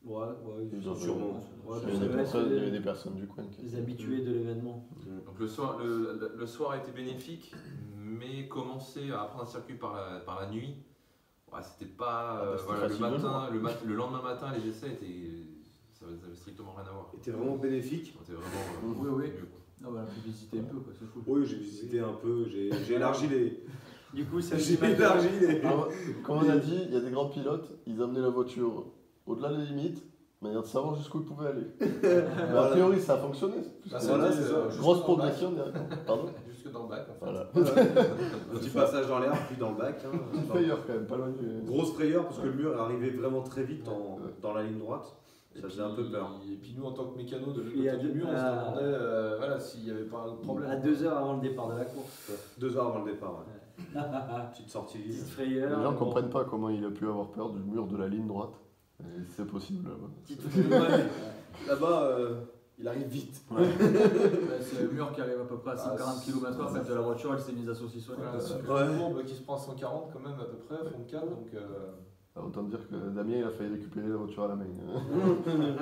Speaker 4: Ouais,
Speaker 1: Ils ont
Speaker 3: Sûrement.
Speaker 4: Ouais,
Speaker 1: Il y avait des
Speaker 4: ça
Speaker 1: personnes-
Speaker 4: doit
Speaker 1: il y
Speaker 4: être
Speaker 1: avait des personnes du coin qui.
Speaker 4: les habitués de l'événement.
Speaker 2: Donc le soir a été bénéfique, mais commencer à apprendre un circuit par la nuit, Ouais, c'était pas.
Speaker 1: C'était
Speaker 2: Voilà,
Speaker 1: facile de jouer.
Speaker 2: le lendemain matin, les essais ça avait strictement rien à voir.
Speaker 3: Était vraiment bénéfique.
Speaker 2: C'était vraiment.
Speaker 5: Oui, oui.
Speaker 2: mieux, quoi.
Speaker 5: Ah bah, on peut visiter un peu, quoi, c'est cool.
Speaker 3: Oui, j'ai visité un peu, j'ai élargi les.
Speaker 4: Du coup, ça
Speaker 3: J'ai élargi les.
Speaker 1: Comme on a dit, il y a des grands pilotes, ils amenaient la voiture au-delà des limites, mais de savoir jusqu'où ils pouvaient aller. Mais a priori, ça a fonctionné.
Speaker 6: Ah,
Speaker 3: Voilà,
Speaker 6: ça,
Speaker 3: c'est ça.
Speaker 6: jusque
Speaker 1: Grosse
Speaker 6: dans le bac.
Speaker 1: progression. Pardon.
Speaker 6: Jusque dans le bac, en fait.
Speaker 1: Voilà.
Speaker 3: Un petit passage dans l'air, puis dans le bac. Hein.
Speaker 1: Petite frayeur quand même, pas loin du.
Speaker 3: Grosse frayeur parce que le mur est arrivé vraiment très vite dans la ligne droite.
Speaker 6: Et
Speaker 3: Ça
Speaker 6: puis-
Speaker 3: faisait un peu peur.
Speaker 6: Et puis nous, en tant que mécano de l'autre
Speaker 4: Et à
Speaker 6: côté du
Speaker 4: deux-
Speaker 6: mur, on se
Speaker 4: à-
Speaker 6: demandait voilà, s'il n'y avait pas un problème.
Speaker 4: À 2 heures avant le départ de la course.
Speaker 3: 2 heures avant le départ. Ouais. Petite sortie.
Speaker 4: Petite frayeur.
Speaker 1: Les gens
Speaker 4: bon,
Speaker 1: comprennent pas comment il a pu avoir peur du mur de la ligne droite. Et c'est possible là-bas.
Speaker 4: petite frayeur.
Speaker 3: Là-bas, il arrive vite.
Speaker 5: Bah, c'est le mur qui arrive à peu près à 140 km/h, en fait, de la voiture, elle s'est mise à saucissonner.
Speaker 6: Voilà, c'est
Speaker 3: Ouais.
Speaker 6: une courbe qui se prend à 140 quand même à peu près, fond de cale, donc
Speaker 1: Alors, autant dire que Damien il a failli récupérer la voiture à la main.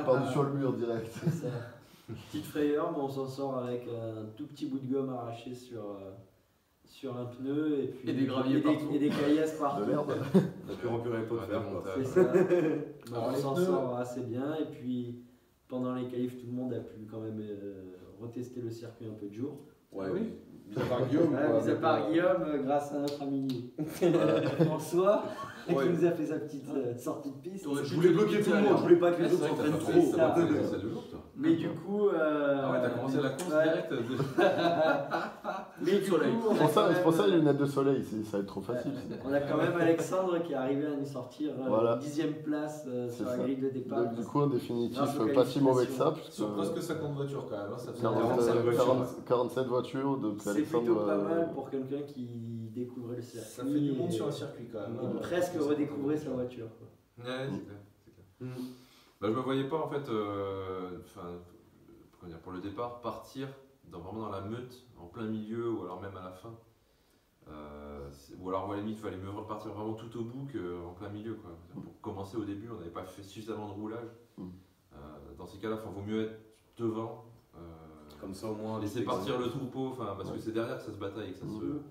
Speaker 1: Par-dessus le mur direct.
Speaker 4: C'est ça. Petite frayeur, mais on s'en sort avec un tout petit bout de gomme arraché sur un pneu et puis
Speaker 5: Et des graviers partout.
Speaker 4: et des caillasses partout.
Speaker 1: De merde.
Speaker 3: On a pu remplir les pots de
Speaker 2: Ouais,
Speaker 3: fer.
Speaker 2: des
Speaker 3: Quoi.
Speaker 2: montages.
Speaker 4: C'est ça. Donc
Speaker 6: Alors,
Speaker 4: on
Speaker 6: les
Speaker 4: s'en
Speaker 6: pneus-
Speaker 4: sort assez bien et puis pendant les qualifs tout le monde a pu quand même retester le circuit un peu de jour.
Speaker 3: Ouais,
Speaker 5: Oui.
Speaker 3: oui. Mis à part Guillaume.
Speaker 4: Ouais,
Speaker 3: quoi,
Speaker 4: mis à
Speaker 3: mais
Speaker 4: part
Speaker 3: bon,
Speaker 4: Guillaume, grâce à notre ami François,
Speaker 3: Ouais.
Speaker 4: qui nous a fait sa petite sortie de piste.
Speaker 5: T'aurais
Speaker 3: Je voulais bloquer tout le monde, je voulais pas que les
Speaker 2: C'est
Speaker 3: autres
Speaker 2: vrai que
Speaker 3: s'entraînent
Speaker 2: t'as
Speaker 3: trop.
Speaker 2: pas
Speaker 4: ça.
Speaker 2: fait ça 2 jours, toi.
Speaker 4: Mais du coup.
Speaker 2: Ah ouais, t'as commencé la course
Speaker 4: ouais.
Speaker 2: direct.
Speaker 4: Mais du
Speaker 5: soleil.
Speaker 4: coup, on a
Speaker 1: C'est
Speaker 4: quand
Speaker 1: pour ça
Speaker 4: même-
Speaker 1: les lunettes de soleil, ça va être trop facile.
Speaker 4: On a quand même Alexandre qui est arrivé à nous sortir
Speaker 1: Voilà.
Speaker 4: 10e place
Speaker 1: C'est
Speaker 4: sur la
Speaker 1: ça.
Speaker 4: grille de départ.
Speaker 1: Donc, du coup, en définitif,
Speaker 4: Grâce aux
Speaker 1: pas si mauvais que ça,
Speaker 4: qualifications.
Speaker 1: puisque
Speaker 6: sur presque 50 voitures quand même, hein, ça fait
Speaker 3: 45 voitures.
Speaker 1: 47 voitures, donc
Speaker 4: C'est
Speaker 1: Alexandre.
Speaker 4: plutôt pas mal pour quelqu'un qui découvrait le circuit.
Speaker 6: Ça fait du monde
Speaker 4: et-
Speaker 6: sur un circuit quand même.
Speaker 4: et
Speaker 6: hein.
Speaker 4: presque redécouvrir sa voiture. Quoi.
Speaker 2: Ouais, c'est clair. C'est clair.
Speaker 3: Mm.
Speaker 2: Bah, je me voyais pas en fait, comment dire, pour le départ, partir vraiment dans la meute, en plein milieu ou alors même à la fin. Ou alors à la limite, il fallait mieux repartir vraiment tout au bout qu'en plein milieu. Quoi. Pour commencer au début, on n'avait pas fait suffisamment de roulage.
Speaker 1: Mm.
Speaker 2: Dans ces cas-là, il vaut mieux être devant.
Speaker 3: Comme ça au moins.
Speaker 2: Laisser
Speaker 3: vite
Speaker 2: partir
Speaker 3: exemple.
Speaker 2: le troupeau, parce que
Speaker 1: Ouais.
Speaker 2: c'est derrière que ça se bataille et que ça se.
Speaker 1: Mhm.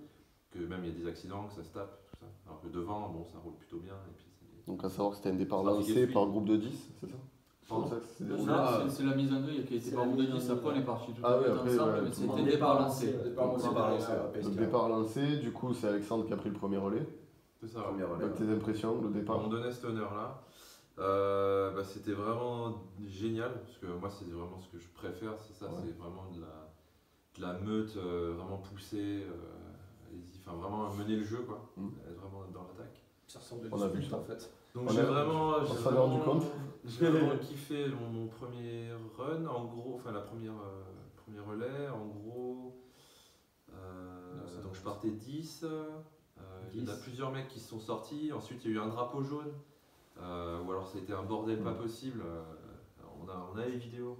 Speaker 2: Que même il y a des accidents, que ça se tape, tout ça. Alors que devant, bon, ça roule plutôt bien. Et puis
Speaker 1: Donc, à savoir que c'était un départ
Speaker 2: Trafic
Speaker 1: lancé
Speaker 2: fluide.
Speaker 1: par groupe de 10, c'est ça
Speaker 2: Pardon.
Speaker 1: C'est comme ça que c'est
Speaker 5: Non,
Speaker 1: déroulé.
Speaker 3: Ah.
Speaker 5: c'est la mise en œuvre qui a été
Speaker 4: C'est
Speaker 5: par
Speaker 4: la
Speaker 5: bout de
Speaker 4: mise en
Speaker 5: 10,
Speaker 4: œuvre.
Speaker 5: après on est parti tout
Speaker 1: Ah oui,
Speaker 5: le
Speaker 1: après,
Speaker 5: ensemble,
Speaker 1: ouais,
Speaker 5: mais
Speaker 1: tout
Speaker 5: c'était
Speaker 1: le
Speaker 4: monde.
Speaker 5: départ lancé.
Speaker 6: Départ lancé
Speaker 3: Départ
Speaker 6: par
Speaker 3: lancé,
Speaker 6: la
Speaker 3: ouais.
Speaker 1: Le
Speaker 6: PSK.
Speaker 1: départ lancé, du coup, c'est Alexandre qui a pris le premier relais.
Speaker 2: c'est ça.
Speaker 3: Première relève.
Speaker 1: Avec tes impressions, le
Speaker 2: On
Speaker 1: départ.
Speaker 2: me donnait cet honneur-là. C'était vraiment génial, parce que moi, c'est vraiment ce que je préfère, c'est ça,
Speaker 1: Ouais.
Speaker 2: c'est vraiment de la meute, vraiment poussée, allez-y, enfin vraiment mener le jeu, quoi,
Speaker 1: Mm.
Speaker 2: être vraiment dans l'attaque.
Speaker 6: Ça ressemble à
Speaker 1: On a
Speaker 6: du
Speaker 1: vu
Speaker 6: sprint
Speaker 1: ça.
Speaker 6: en fait.
Speaker 2: Donc
Speaker 1: On
Speaker 2: j'ai
Speaker 1: a-
Speaker 2: vraiment,
Speaker 1: on s'en est rendu compte.
Speaker 2: j'ai vraiment kiffé mon premier run, en gros, enfin la première premier relais, en gros, donc je partais 10, il y en a
Speaker 4: 10.
Speaker 2: plusieurs mecs qui se sont sortis, ensuite il y a eu un drapeau jaune, ou alors ça a été un bordel pas possible, on a les vidéos,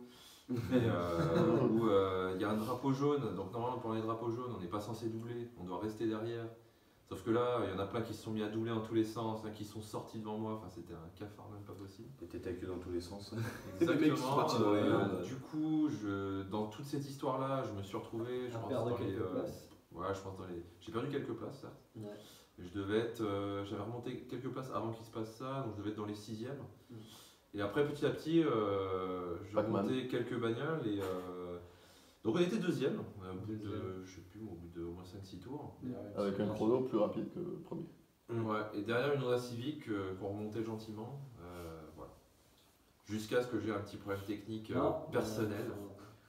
Speaker 2: mais où il y a un drapeau jaune, donc normalement pour les drapeaux jaunes on n'est pas censé doubler, on doit rester derrière. Sauf que là, il y en a plein qui se sont mis à doubler dans tous les sens, qui sont sortis devant moi, enfin c'était un cafard même pas possible.
Speaker 3: T'étais tête dans tous les sens.
Speaker 2: Exactement.
Speaker 3: mecs qui sont partis dans les landes.
Speaker 2: Du coup, dans toute cette histoire-là, je me suis retrouvé, je
Speaker 4: À
Speaker 2: pense,
Speaker 4: perdre
Speaker 2: dans les,
Speaker 4: quelques places.
Speaker 2: ouais, je pense dans les. J'ai perdu quelques places, certes.
Speaker 4: Ouais.
Speaker 2: Mais je devais être, j'avais remonté quelques places avant qu'il se passe ça, donc je devais être dans les 6e.
Speaker 4: Mm.
Speaker 2: Et après, petit à petit, je
Speaker 1: Pac-Man.
Speaker 2: remontais quelques bagnoles et donc on était 2e, au bout de,
Speaker 4: Deuxième.
Speaker 2: je sais plus, au bout de au moins 5-6 tours.
Speaker 1: Avec un chrono plus rapide que le premier.
Speaker 2: Ouais, et derrière une Honda Civic qu'on remontait gentiment, voilà. Jusqu'à ce que j'ai un petit problème technique
Speaker 4: Non,
Speaker 2: personnel.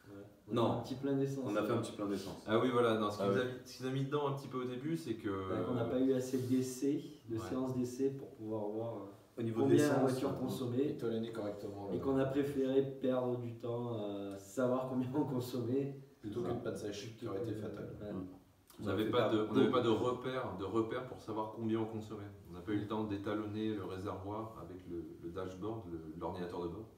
Speaker 4: Ouais.
Speaker 3: Non.
Speaker 4: Un petit plein d'essence.
Speaker 3: On a fait un petit plein d'essence.
Speaker 2: Ah oui, voilà, non, ce qui
Speaker 1: Ah
Speaker 2: nous
Speaker 1: ouais.
Speaker 2: a mis, ce qui nous a mis dedans un petit peu au début, c'est que.
Speaker 4: On n'a pas eu assez d'essais, de
Speaker 2: Ouais.
Speaker 4: séances d'essais pour pouvoir voir
Speaker 3: Au niveau de
Speaker 4: combien la
Speaker 3: l'essence.
Speaker 4: voiture consommait.
Speaker 6: Étalonner correctement.
Speaker 4: Et qu'on a préféré perdre du temps à savoir combien on consommait.
Speaker 6: Plutôt qu'une panne sèche qui aurait été fatale.
Speaker 4: Ouais.
Speaker 2: On n'avait pas de repère pour savoir combien on consommait. On n'a pas eu le temps d'étalonner le réservoir avec le dashboard, l'ordinateur de bord.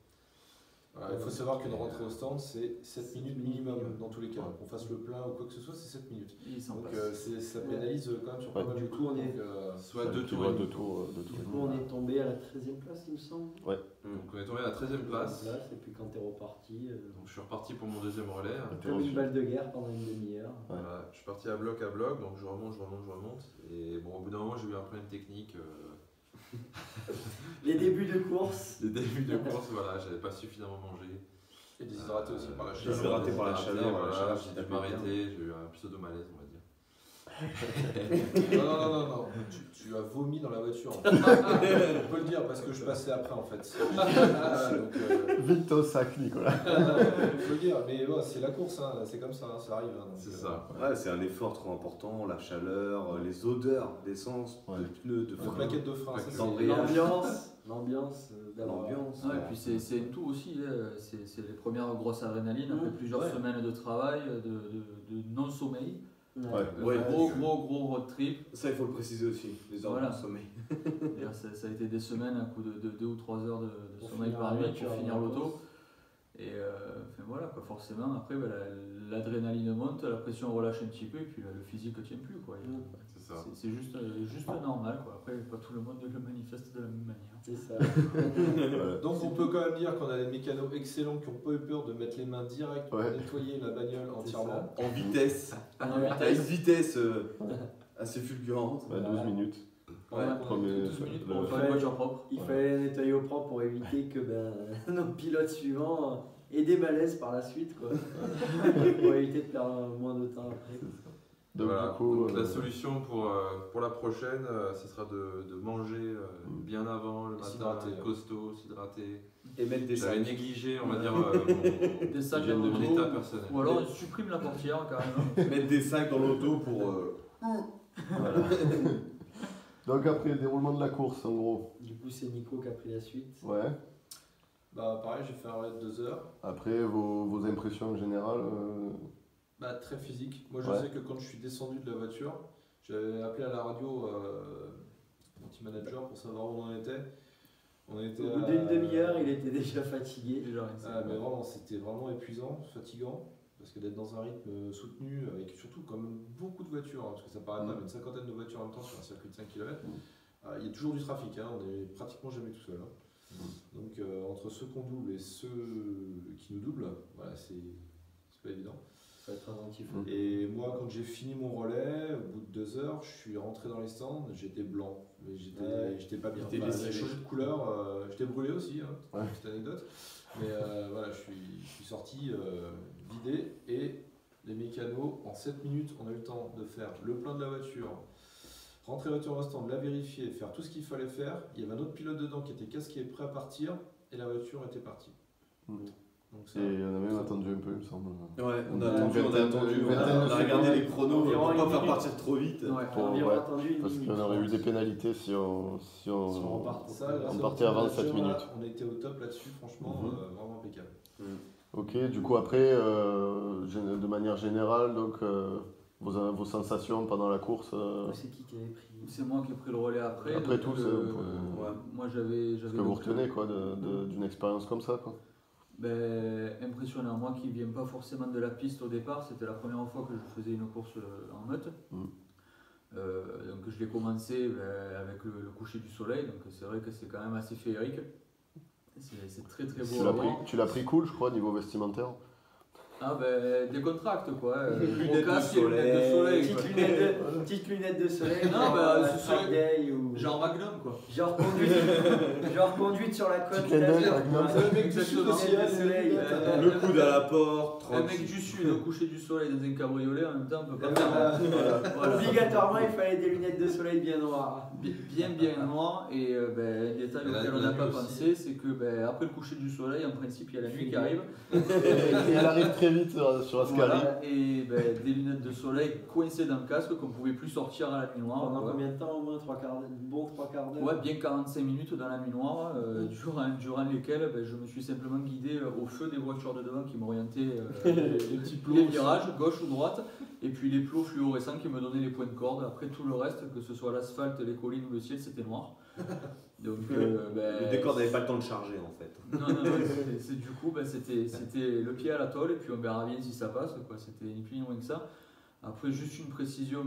Speaker 6: Voilà, il faut savoir qu'une rentrée au stand, c'est 7 minutes minimum dans tous les cas. Qu'on fasse le plein ou quoi que ce soit, c'est 7 minutes.
Speaker 5: Il s'en
Speaker 6: Donc
Speaker 5: passe.
Speaker 6: ça pénalise quand même sur pas
Speaker 1: Ouais.
Speaker 6: mal
Speaker 4: Du
Speaker 6: de
Speaker 4: coup,
Speaker 6: trucs.
Speaker 4: on est-
Speaker 6: donc,
Speaker 2: Soit
Speaker 1: Ça
Speaker 2: 2 tours.
Speaker 1: équivaut à
Speaker 2: et demi.
Speaker 1: deux tours.
Speaker 4: Du coup, on est tombé à la 13e place, il me semble.
Speaker 2: Donc on est tombé à la 13e place.
Speaker 4: Et puis quand t'es reparti,
Speaker 2: Donc je suis reparti pour mon deuxième relais.
Speaker 4: comme une balle de guerre pendant une demi-heure.
Speaker 2: Voilà, je suis parti à bloc, donc je remonte. Et bon, au bout d'un moment, j'ai eu un problème technique.
Speaker 4: Les débuts de course.
Speaker 2: Les débuts de course, voilà, j'avais pas suffisamment mangé.
Speaker 6: Et déshydraté aussi par la chaleur.
Speaker 3: Déshydraté par la chaleur,
Speaker 2: Voilà,
Speaker 3: qui
Speaker 2: j'ai dû
Speaker 3: tapait
Speaker 2: m'arrêter, j'ai eu un pseudo-malaise, on va dire.
Speaker 6: Non. Tu as vomi dans la voiture. On peut le dire parce que je passais après en fait. Donc,
Speaker 1: Vite au sac, Nicolas.
Speaker 6: faut le dire, mais bon, c'est la course, hein, c'est comme ça, ça arrive. Hein, donc,
Speaker 2: C'est ça.
Speaker 3: Ouais, c'est un effort trop important, la chaleur, les odeurs d'essence, de pneus, de
Speaker 6: Une
Speaker 3: frein.
Speaker 6: plaquette de frein, ça, c'est
Speaker 3: D'embrayage.
Speaker 4: L'ambiance d'avoir.
Speaker 3: L'ambiance.
Speaker 5: Ouais, et puis c'est tout aussi, c'est les premières grosses adrénalines après plusieurs semaines de travail, de non-sommeil.
Speaker 3: Ouais.
Speaker 5: Gros road trip.
Speaker 3: Ça, il faut le préciser aussi, les heures de sommeil.
Speaker 5: D'ailleurs, ça a été des semaines à coup de 2 ou 3 heures de
Speaker 4: Pour
Speaker 5: sommeil
Speaker 4: finir
Speaker 5: par
Speaker 4: la
Speaker 5: nuit
Speaker 4: voiture,
Speaker 5: pour finir
Speaker 4: la
Speaker 5: l'auto.
Speaker 4: course.
Speaker 5: Et enfin, voilà, quoi, forcément, après l'adrénaline monte, la pression relâche un petit peu, et puis le physique ne tient plus. Quoi.
Speaker 2: C'est ça.
Speaker 5: C'est juste normal. Quoi. Après, pas tout le monde le manifeste de la même manière.
Speaker 4: C'est ça.
Speaker 6: Donc on peut quand même dire qu'on a des mécanos excellents qui n'ont pas eu peur de mettre les mains direct pour nettoyer la bagnole entièrement.
Speaker 3: En vitesse.
Speaker 5: En
Speaker 3: À une vitesse assez fulgurante.
Speaker 1: 12 minutes.
Speaker 6: Ouais,
Speaker 1: Premier-
Speaker 6: 12 minutes
Speaker 1: le-
Speaker 6: pour
Speaker 5: Pour une voiture propre.
Speaker 4: Il fallait les nettoyer au propre pour éviter que nos pilotes suivants aient des malaises par la suite, quoi. Pour éviter de perdre moins de temps après.
Speaker 1: Donc,
Speaker 2: Voilà.
Speaker 1: du coup,
Speaker 2: Donc, la solution pour la prochaine, ce sera de manger bien avant, le matin,
Speaker 6: S'hydrater,
Speaker 2: costaud, s'hydrater.
Speaker 3: Et mettre des
Speaker 2: J'avais
Speaker 3: sacs.
Speaker 2: négligé, on va dire,
Speaker 5: Des sacs
Speaker 2: mon
Speaker 5: dans l'auto.
Speaker 2: état personnel.
Speaker 5: Ou alors, supprime la portière carrément.
Speaker 3: Mettre des sacs dans l'auto pour.
Speaker 1: voilà. Donc après, déroulement de la course, en gros.
Speaker 4: Du coup, c'est Nico qui a pris la suite.
Speaker 1: Ouais.
Speaker 6: Bah pareil, j'ai fait un relais de 2 heures.
Speaker 1: Après, vos impressions en général.
Speaker 6: Bah, très physique. Moi je
Speaker 1: Ouais.
Speaker 6: sais que quand je suis descendu de la voiture, j'avais appelé à la radio mon team manager pour savoir où on en était. On était
Speaker 4: Au bout d'une demi-heure, il était déjà fatigué.
Speaker 6: mais vraiment, c'était vraiment épuisant, fatigant, parce que d'être dans un rythme soutenu, avec surtout quand même beaucoup de voitures, hein, parce que ça paraît pas, mais une cinquantaine de voitures en même temps sur un circuit de 5 km, il y a toujours du trafic, hein, on est pratiquement jamais tout seul. Hein. Donc entre ceux qu'on double et ceux qui nous doublent, voilà, c'est pas évident.
Speaker 4: Ça va être inventif.
Speaker 6: Et moi, quand j'ai fini mon relais, au bout de 2 heures, je suis rentré dans les stands, j'étais blanc, mais j'étais pas bien.
Speaker 3: T'étais
Speaker 6: Enfin,
Speaker 3: lessivé.
Speaker 6: j'avais changé de couleur, j'étais brûlé aussi, hein,
Speaker 1: Ouais.
Speaker 6: petite anecdote. Mais voilà, je suis sorti vidé et les mécanos, en 7 minutes, on a eu le temps de faire le plein de la voiture, rentrer la voiture au stand, la vérifier, faire tout ce qu'il fallait faire. Il y avait un autre pilote dedans qui était casqué, prêt à partir, et la voiture était partie. Donc ça,
Speaker 1: Et on a même attendu un peu, il me semble.
Speaker 3: Ouais, on a
Speaker 1: Ouais.
Speaker 3: attendu, on a regardé les chronos
Speaker 4: Environ
Speaker 3: pour pas
Speaker 4: une
Speaker 3: faire
Speaker 4: minute.
Speaker 3: partir trop vite.
Speaker 5: Ouais.
Speaker 1: Pour-
Speaker 4: Environ
Speaker 1: ouais.
Speaker 4: attendu une
Speaker 1: Parce
Speaker 4: minute.
Speaker 1: qu'on aurait eu des pénalités si on
Speaker 4: repart.
Speaker 6: ça, grâce
Speaker 1: on
Speaker 6: au
Speaker 1: partait
Speaker 6: team
Speaker 1: avant
Speaker 6: manager,
Speaker 1: 7 minutes.
Speaker 6: On était au top là-dessus, franchement,
Speaker 1: Mhm.
Speaker 6: vraiment impeccable.
Speaker 1: Ok, du coup après, de manière générale, donc vos sensations pendant la course.
Speaker 4: C'est qui avait pris
Speaker 5: C'est moi qui ai pris le relais après.
Speaker 1: Après
Speaker 5: donc,
Speaker 1: tout,
Speaker 3: ouais.
Speaker 5: moi j'avais.
Speaker 1: Ce que vous retenez quoi d'une expérience comme ça quoi.
Speaker 5: Impressionnant. Moi qui ne viens pas forcément de la piste au départ, c'était la première fois que je faisais une course en meute. Donc je l'ai commencé avec le coucher du soleil, donc c'est vrai que c'est quand même assez féerique. C'est très très beau.
Speaker 1: Tu l'as pris cool, je crois, niveau vestimentaire.
Speaker 5: Ah décontracte quoi.
Speaker 3: Lunettes
Speaker 5: Gros casque
Speaker 3: de
Speaker 5: et lunettes de soleil.
Speaker 4: Petites lunettes de soleil.
Speaker 5: Non, c'est
Speaker 4: track
Speaker 5: sûr.
Speaker 4: day ou
Speaker 5: Genre Magnum quoi.
Speaker 4: genre conduite sur la côte.
Speaker 1: Petit clin d'œil, Magnum.
Speaker 6: C'est le mec du sud aussi,
Speaker 4: Lunettes
Speaker 6: hein,
Speaker 4: de soleil.
Speaker 3: Le coude à la porte,
Speaker 5: Un mec
Speaker 3: tranquille.
Speaker 5: du sud au coucher du soleil dans un cabriolet en même temps on peut pas faire. Voilà.
Speaker 4: Obligatoirement, il fallait des lunettes de soleil bien noires.
Speaker 5: Bien noir et un détail
Speaker 2: Et la-
Speaker 5: auquel on
Speaker 2: la
Speaker 5: n'a pas
Speaker 2: nuit aussi.
Speaker 5: pensé, c'est que après le coucher du soleil, en principe il y a la nuit qui arrive.
Speaker 1: Et elle arrive très vite sur Ascari.
Speaker 5: Voilà, et des lunettes de soleil coincées dans le casque qu'on pouvait plus sortir à la nuit noire.
Speaker 4: Pendant
Speaker 5: quoi.
Speaker 4: combien de temps au moins 3 quarts d'heure, bon 3 quarts d'heure.
Speaker 5: Ouais, bien 45 minutes dans la nuit noire, durant lesquelles je me suis simplement guidé au feu des voitures de devant qui m'orientaient les virages, gauche ou droite, et puis les plots fluorescents qui me donnaient les points de corde. Après tout le reste, que ce soit l'asphalte, les collines ou le ciel, c'était noir. Donc,
Speaker 3: Le décor n'avait pas le temps de charger en fait.
Speaker 5: Non, du coup, c'était le pied à la tôle et puis on verra bien si ça passe, quoi. C'était ni plus ni moins que ça. Après, juste une précision,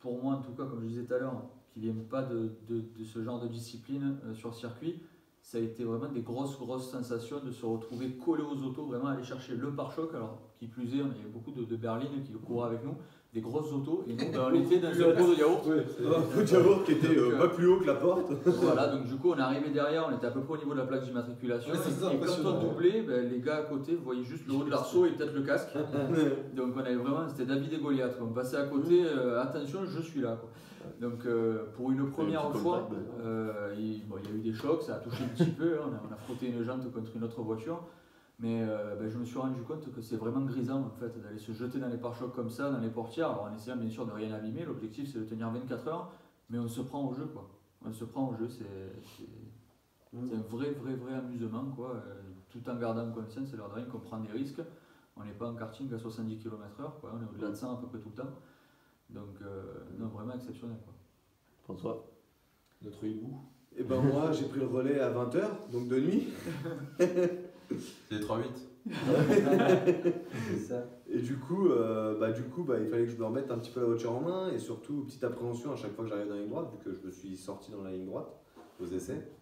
Speaker 5: pour moi en tout cas, comme je disais tout à l'heure, qui ne vient pas de ce genre de discipline sur circuit, ça a été vraiment des grosses sensations de se retrouver collé aux autos, vraiment aller chercher le pare-choc. Alors, qui plus est, on avait beaucoup de berlines qui couraient avec nous, des grosses autos, et nous on était dans un pot de yaourt.
Speaker 3: Un pot de yaourt qui était pas plus haut que la porte.
Speaker 5: Voilà, donc du coup on est arrivé derrière, on était à peu près au niveau de la plaque d'immatriculation,
Speaker 6: Ouais, c'est ça,
Speaker 5: et quand
Speaker 6: impressionnant,
Speaker 5: on doublait, ben, les gars à côté voyaient juste le haut de l'arceau et peut-être le casque. Donc on avait vraiment, c'était David et Goliath, quoi. On passait à côté, attention je suis là, quoi. Donc pour une première fois, il y a eu des chocs, ça a touché un petit peu, hein. On a frotté une jante contre une autre voiture, mais je me suis rendu compte que c'est vraiment grisant en fait d'aller se jeter dans les pare-chocs comme ça, dans les portières, alors en essayant bien sûr de rien abîmer, l'objectif c'est de tenir 24 heures, mais on se prend au jeu quoi. On se prend au jeu, c'est un vrai amusement quoi, tout en gardant conscience, c'est l'air de rien qu'on prend des risques, on n'est pas en karting à 70 km/h, quoi. On est au-delà de 100 à peu près tout le temps. Donc, non, vraiment exceptionnel. Quoi.
Speaker 1: François,
Speaker 6: notre hibou.
Speaker 3: Et ben moi j'ai pris le relais à 20h, donc de nuit.
Speaker 2: C'est les 3-8.
Speaker 4: C'est ça.
Speaker 3: Et du coup, il fallait que je me remette un petit peu la voiture en main et surtout petite appréhension à chaque fois que j'arrive dans la ligne droite, vu que je me suis sorti dans la ligne droite aux essais.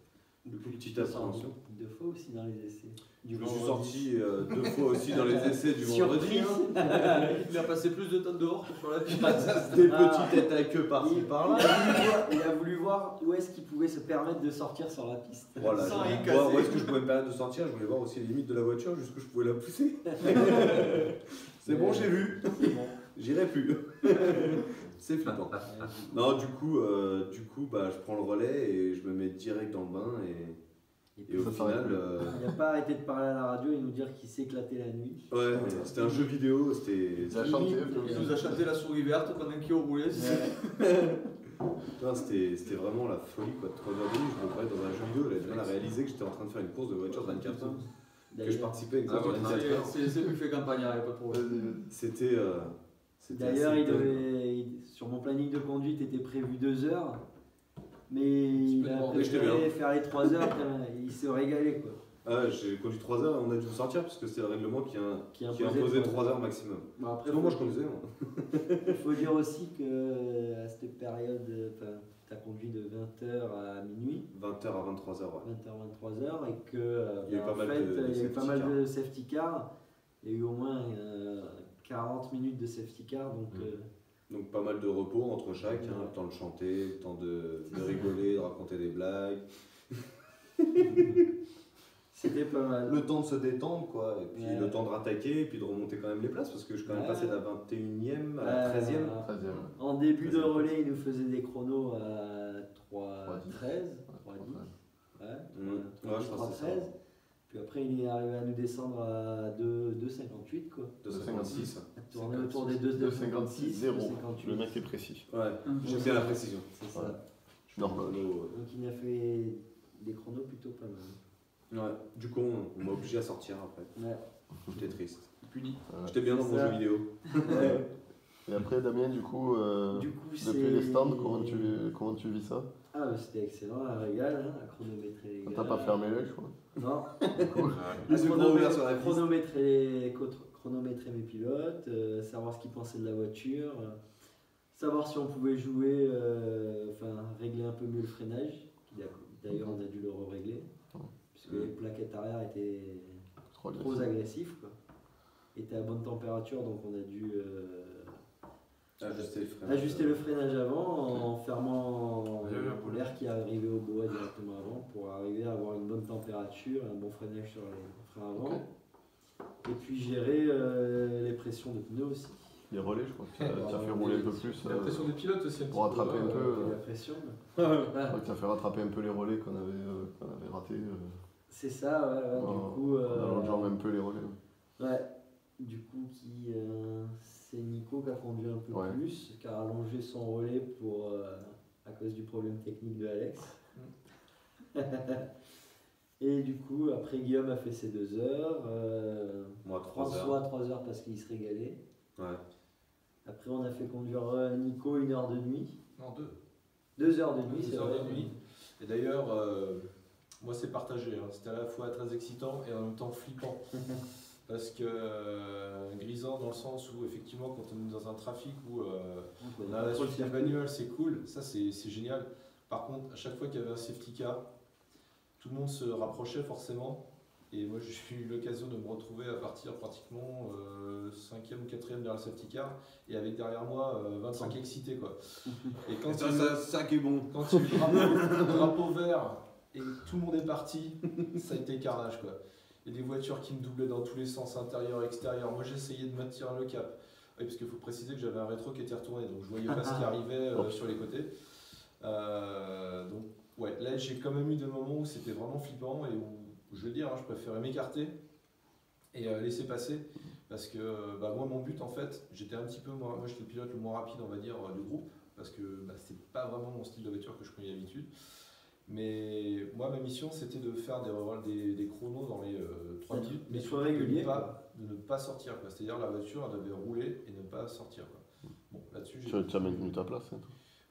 Speaker 3: Du coup, petite appréhension.
Speaker 4: 2 fois aussi dans les essais.
Speaker 3: Je me suis sorti 2 fois aussi dans les essais du vendredi.
Speaker 5: Il a passé plus de temps dehors que sur la piste.
Speaker 3: Des petites têtes à queue par-ci par-là.
Speaker 4: Il a voulu voir où est-ce qu'il pouvait se permettre de sortir sur la piste.
Speaker 3: Voilà,
Speaker 5: Sans
Speaker 3: je
Speaker 5: rien
Speaker 3: voulais voir
Speaker 5: casser.
Speaker 3: où est-ce que je pouvais me permettre de sortir, je voulais voir aussi les limites de la voiture, jusqu'où je pouvais la pousser. C'est bon, j'ai vu. J'irai plus. C'est flippant. Non, du coup, je prends le relais et je me mets direct dans le bain et au
Speaker 1: Ça
Speaker 3: final,
Speaker 4: Il n'a pas arrêté de parler à la radio et nous dire qu'il s'éclatait la nuit.
Speaker 3: ouais, c'était un jeu vidéo, c'était
Speaker 1: il a chanté.
Speaker 5: Il nous a chanté la souris verte pendant qu'il roulait.
Speaker 3: non, c'était vraiment la folie quoi. 3h30, je me croyais dans un jeu vidéo, j'avais du mal à réaliser que j'étais en train de faire une course de voiture de 24 heures. Que je participais à une course de 24 heures.
Speaker 5: C'est lui qui fait campagnard, il n'y a pas de problème.
Speaker 3: C'était
Speaker 4: D'ailleurs,
Speaker 3: assez dingue.
Speaker 4: sur mon planning de conduite était prévu 2 heures, mais il a
Speaker 3: demander, j'étais
Speaker 4: préféré
Speaker 3: bien.
Speaker 4: faire les 3 heures, il s'est régalé quoi.
Speaker 3: Ah, j'ai conduit 3 heures et on a dû me sortir parce que c'était le règlement qui imposait 3 heures maximum.
Speaker 4: Bon, après,
Speaker 3: Sinon, moi je conduisais. Moi.
Speaker 4: Il faut dire aussi que à cette période, tu as conduit de 20h à minuit,
Speaker 3: 20h à 23h, ouais.
Speaker 4: 20h, 23h, et que
Speaker 3: Il y a eu pas mal de
Speaker 4: il y a eu pas
Speaker 3: safety
Speaker 4: mal
Speaker 3: car.
Speaker 4: de safety car. Il y a eu au moins 40 minutes de safety car, donc
Speaker 3: Donc pas mal de repos entre chaque, hein, le temps de chanter, le temps de rigoler, de raconter des blagues.
Speaker 4: c'était pas mal.
Speaker 3: Le temps de se détendre, quoi. Et puis
Speaker 4: Ouais.
Speaker 3: le temps de rattaquer, et puis de remonter quand même les places, parce que je suis quand même
Speaker 4: Ouais.
Speaker 3: passé de la 21e à la 13e.
Speaker 4: En début de
Speaker 3: 13e.
Speaker 4: relais, il nous faisait des chronos à 3,13, 3,10. Ouais,
Speaker 3: Ouais, je pense que c'est ça.
Speaker 4: 3,13. Puis après, il est arrivé à nous descendre à 2,58 quoi.
Speaker 3: 2,56.
Speaker 4: À tourner autour des
Speaker 1: 2,56, 0.
Speaker 4: 2,58.
Speaker 3: Mm.
Speaker 1: Le mec est précis.
Speaker 3: Ouais, j'aime bien la précision.
Speaker 4: C'est ça.
Speaker 1: Ouais. Je suis normal.
Speaker 4: Donc il a fait des chronos plutôt pas mal.
Speaker 3: Ouais, du coup, on m'a obligé à sortir après.
Speaker 4: Ouais.
Speaker 3: J'étais triste.
Speaker 5: Puni.
Speaker 3: J'étais bien dans
Speaker 4: C'est
Speaker 3: mon
Speaker 4: ça.
Speaker 3: jeu vidéo.
Speaker 1: Et après, Damien, du coup,
Speaker 4: Du coup,
Speaker 1: depuis les stands, comment tu vis ça?
Speaker 4: Ah, bah, c'était excellent, un régal, hein, à chronométrer les gars.
Speaker 1: T'as pas fermé l'œil, je crois.
Speaker 4: Non,
Speaker 3: Les yeux gros ouverts sur la piste.
Speaker 4: chronométrer mes pilotes, savoir ce qu'ils pensaient de la voiture, savoir si on pouvait jouer, régler un peu mieux le freinage. D'ailleurs, on a dû le régler puisque les plaquettes arrière étaient trop agressives, quoi. Étaient à bonne température, donc on a dû ajuster le freinage avant en fermant l'air qui arrivait au bois directement avant pour arriver à avoir une bonne température, un bon freinage sur les freins avant. Et puis gérer les pressions de pneus aussi.
Speaker 1: Les relais, je crois que tu as fait rouler un peu plus.
Speaker 6: La pression des pilotes aussi.
Speaker 1: Pour rattraper un peu.
Speaker 4: La pression.
Speaker 1: Je crois que tu as fait rattraper un peu les relais qu'on avait ratés.
Speaker 4: C'est ça, ouais, du coup.
Speaker 1: En allongeant un peu les relais.
Speaker 4: Ouais, du coup, c'est Nico qui a conduit un peu plus, qui a allongé son relais à cause du problème technique de Alex. Et du coup, après Guillaume a fait ses 2 heures.
Speaker 3: Moi, 3 heures.
Speaker 4: François 3 heures parce qu'il se régalait.
Speaker 3: Ouais.
Speaker 4: Après, on a fait conduire Nico 1 heure de nuit.
Speaker 6: Non, 2.
Speaker 4: 2 heures de nuit,
Speaker 6: 2
Speaker 4: c'est
Speaker 6: heures
Speaker 4: vrai.
Speaker 6: de nuit. Et d'ailleurs, moi c'est partagé. Hein. C'était à la fois très excitant et en même temps flippant. Parce que grisant dans le sens où effectivement quand on est dans un trafic où on a la suite de bagnole, c'est cool, ça c'est génial. Par contre, à chaque fois qu'il y avait un safety car, tout le monde se rapprochait forcément. Et moi, j'ai eu l'occasion de me retrouver à partir pratiquement 5e ou 4e derrière le safety car et avec derrière moi 25 excités, quoi. Et quand
Speaker 3: ça qui est bon.
Speaker 6: quand il y a eu le drapeau vert et tout le monde est parti, ça a été carnage, quoi. Et des voitures qui me doublaient dans tous les sens, intérieur, extérieur. Moi, j'essayais de maintenir le cap. Oui, parce qu'il faut préciser que j'avais un rétro qui était retourné, donc je voyais pas ce qui arrivait sur les côtés. Donc, ouais, là, j'ai quand même eu des moments où c'était vraiment flippant et où, je veux dire, hein, je préférais m'écarter et laisser passer. Parce que moi, mon but, en fait, j'étais un petit peu, moi j'étais le pilote le moins rapide, on va dire, du groupe. Parce que c'est pas vraiment mon style de voiture que je connais d'habitude. Mais moi, ma mission, c'était de faire des chronos dans les 3 minutes, mais
Speaker 4: soit régulier,
Speaker 6: de ne pas sortir. C'est-à-dire la voiture, elle devait rouler et ne pas sortir, quoi. Bon, là-dessus,
Speaker 1: Tu as maintenu ta place. Hein,